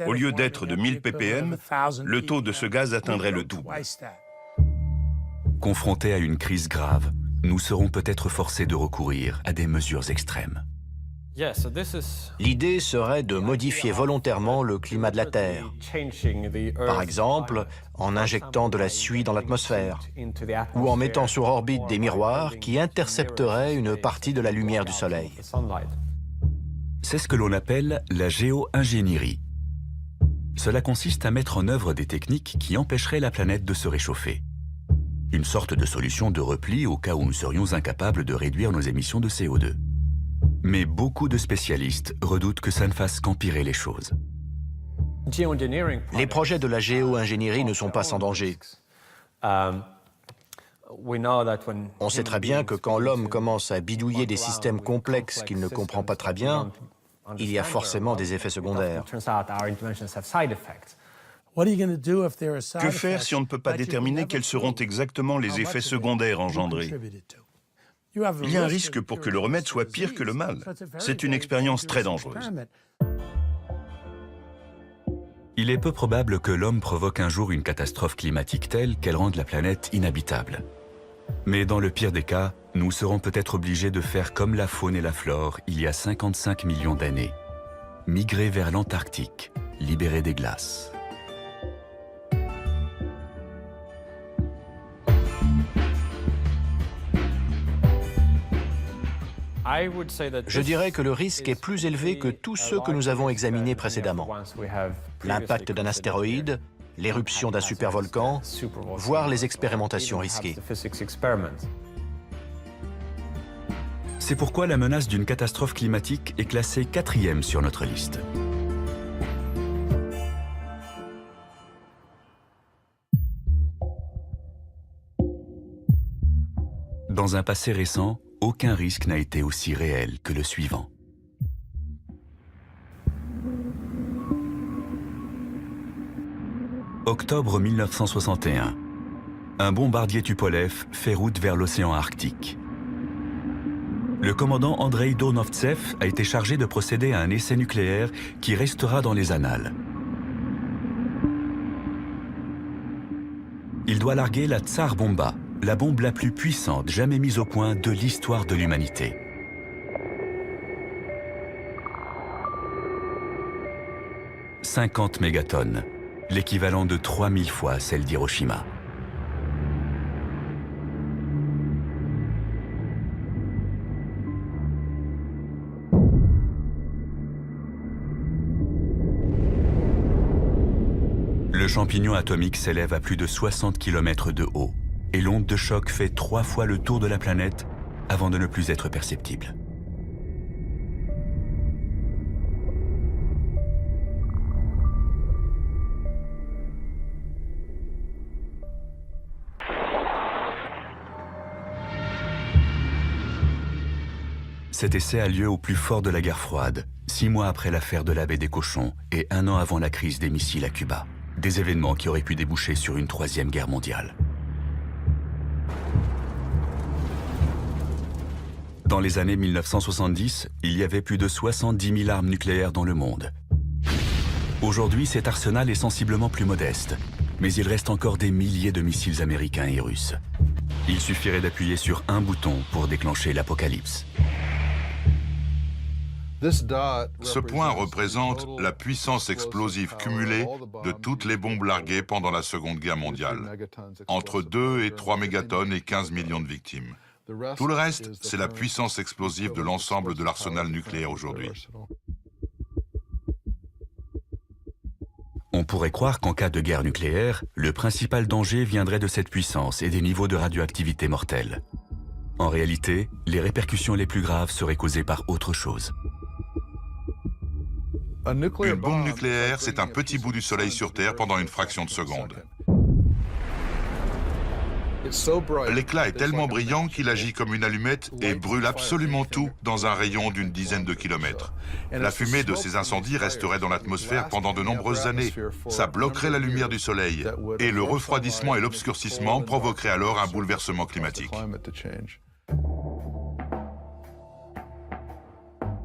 Au lieu d'être de 1000 ppm, le taux de ce gaz atteindrait le double. Confrontés à une crise grave, nous serons peut-être forcés de recourir à des mesures extrêmes. L'idée serait de modifier volontairement le climat de la Terre. Par exemple, en injectant de la suie dans l'atmosphère ou en mettant sur orbite des miroirs qui intercepteraient une partie de la lumière du Soleil. C'est ce que l'on appelle la géo-ingénierie. Cela consiste à mettre en œuvre des techniques qui empêcheraient la planète de se réchauffer. Une sorte de solution de repli au cas où nous serions incapables de réduire nos émissions de CO2. Mais beaucoup de spécialistes redoutent que ça ne fasse qu'empirer les choses. Les projets de la géo-ingénierie ne sont pas sans danger. On sait très bien que quand l'homme commence à bidouiller des systèmes complexes qu'il ne comprend pas très bien, il y a forcément des effets secondaires. Que faire si on ne peut pas déterminer quels seront exactement les effets secondaires engendrés? Il y a un risque pour que le remède soit pire que le mal. C'est une expérience très dangereuse. Il est peu probable que l'homme provoque un jour une catastrophe climatique telle qu'elle rende la planète inhabitable. Mais dans le pire des cas, nous serons peut-être obligés de faire comme la faune et la flore il y a 55 millions d'années. Migrer vers l'Antarctique, libérer des glaces. Je dirais que le risque est plus élevé que tous ceux que nous avons examinés précédemment. L'impact d'un astéroïde, l'éruption d'un supervolcan, voire les expérimentations risquées. C'est pourquoi la menace d'une catastrophe climatique est classée 4e sur notre liste. Dans un passé récent, aucun risque n'a été aussi réel que le suivant. Octobre 1961. Un bombardier Tupolev fait route vers l'océan Arctique. Le commandant Andrei Donovtsev a été chargé de procéder à un essai nucléaire qui restera dans les annales. Il doit larguer la Tsar Bomba, la bombe la plus puissante jamais mise au point de l'histoire de l'humanité. « 50 mégatonnes, l'équivalent de 3000 fois celle d'Hiroshima. Le champignon atomique s'élève à plus de 60 km de haut. Et l'onde de choc fait 3 fois le tour de la planète avant de ne plus être perceptible. Cet essai a lieu au plus fort de la guerre froide, 6 mois après l'affaire de la baie des Cochons et 1 an avant la crise des missiles à Cuba. Des événements qui auraient pu déboucher sur une 3e guerre mondiale. Dans les années 1970, il y avait plus de 70 000 armes nucléaires dans le monde. Aujourd'hui, cet arsenal est sensiblement plus modeste, mais il reste encore des milliers de missiles américains et russes. Il suffirait d'appuyer sur un bouton pour déclencher l'apocalypse. Ce point représente la puissance explosive cumulée de toutes les bombes larguées pendant la Seconde Guerre mondiale, entre 2 et 3 mégatonnes et 15 millions de victimes. Tout le reste, c'est la puissance explosive de l'ensemble de l'arsenal nucléaire aujourd'hui. On pourrait croire qu'en cas de guerre nucléaire, le principal danger viendrait de cette puissance et des niveaux de radioactivité mortels. En réalité, les répercussions les plus graves seraient causées par autre chose. Une bombe nucléaire, c'est un petit bout du Soleil sur Terre pendant une fraction de seconde. L'éclat est tellement brillant qu'il agit comme une allumette et brûle absolument tout dans un rayon d'une dizaine de kilomètres. La fumée de ces incendies resterait dans l'atmosphère pendant de nombreuses années. Ça bloquerait la lumière du soleil et le refroidissement et l'obscurcissement provoqueraient alors un bouleversement climatique.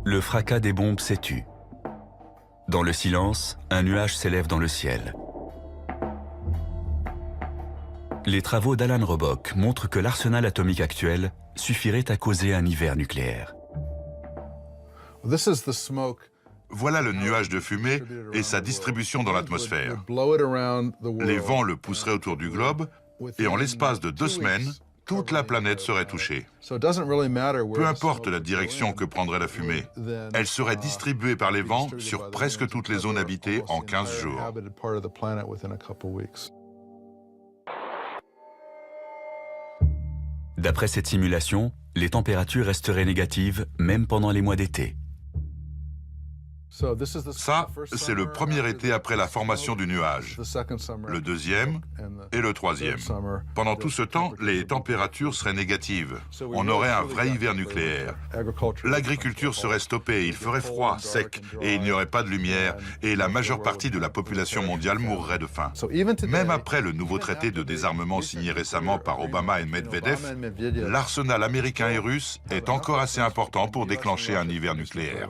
Le fracas des bombes s'est tu. Dans le silence, un nuage s'élève dans le ciel. Les travaux d'Alan Robock montrent que l'arsenal atomique actuel suffirait à causer un hiver nucléaire. Voilà le nuage de fumée et sa distribution dans l'atmosphère. Les vents le pousseraient autour du globe et en l'espace de 2 semaines, toute la planète serait touchée. Peu importe la direction que prendrait la fumée, elle serait distribuée par les vents sur presque toutes les zones habitées en 15 jours. D'après cette simulation, les températures resteraient négatives même pendant les mois d'été. Ça, c'est le premier été après la formation du nuage, le deuxième et le troisième. Pendant tout ce temps, les températures seraient négatives. On aurait un vrai hiver nucléaire. L'agriculture serait stoppée, il ferait froid, sec, et il n'y aurait pas de lumière, et la majeure partie de la population mondiale mourrait de faim. Même après le nouveau traité de désarmement signé récemment par Obama et Medvedev, l'arsenal américain et russe est encore assez important pour déclencher un hiver nucléaire.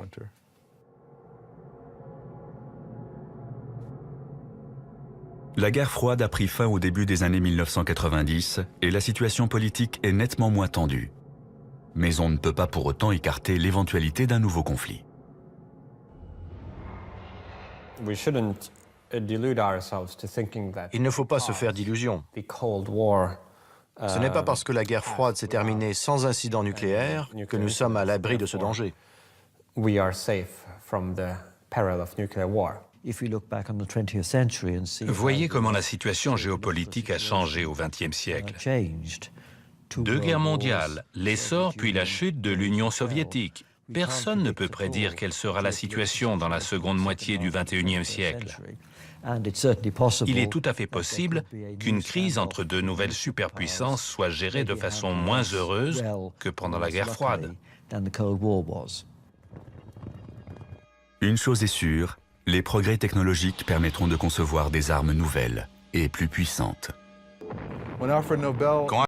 La guerre froide a pris fin au début des années 1990 et la situation politique est nettement moins tendue. Mais on ne peut pas pour autant écarter l'éventualité d'un nouveau conflit. Il ne faut pas se faire d'illusions. Ce n'est pas parce que la guerre froide s'est terminée sans incident nucléaire que nous sommes à l'abri de ce danger. Voyez comment la situation géopolitique a changé au XXe siècle. 2 guerres mondiales, l'essor puis la chute de l'Union soviétique. Personne ne peut prédire quelle sera la situation dans la seconde moitié du XXIe siècle. Il est tout à fait possible qu'une crise entre 2 nouvelles superpuissances soit gérée de façon moins heureuse que pendant la guerre froide. Une chose est sûre, les progrès technologiques permettront de concevoir des armes nouvelles et plus puissantes. Quand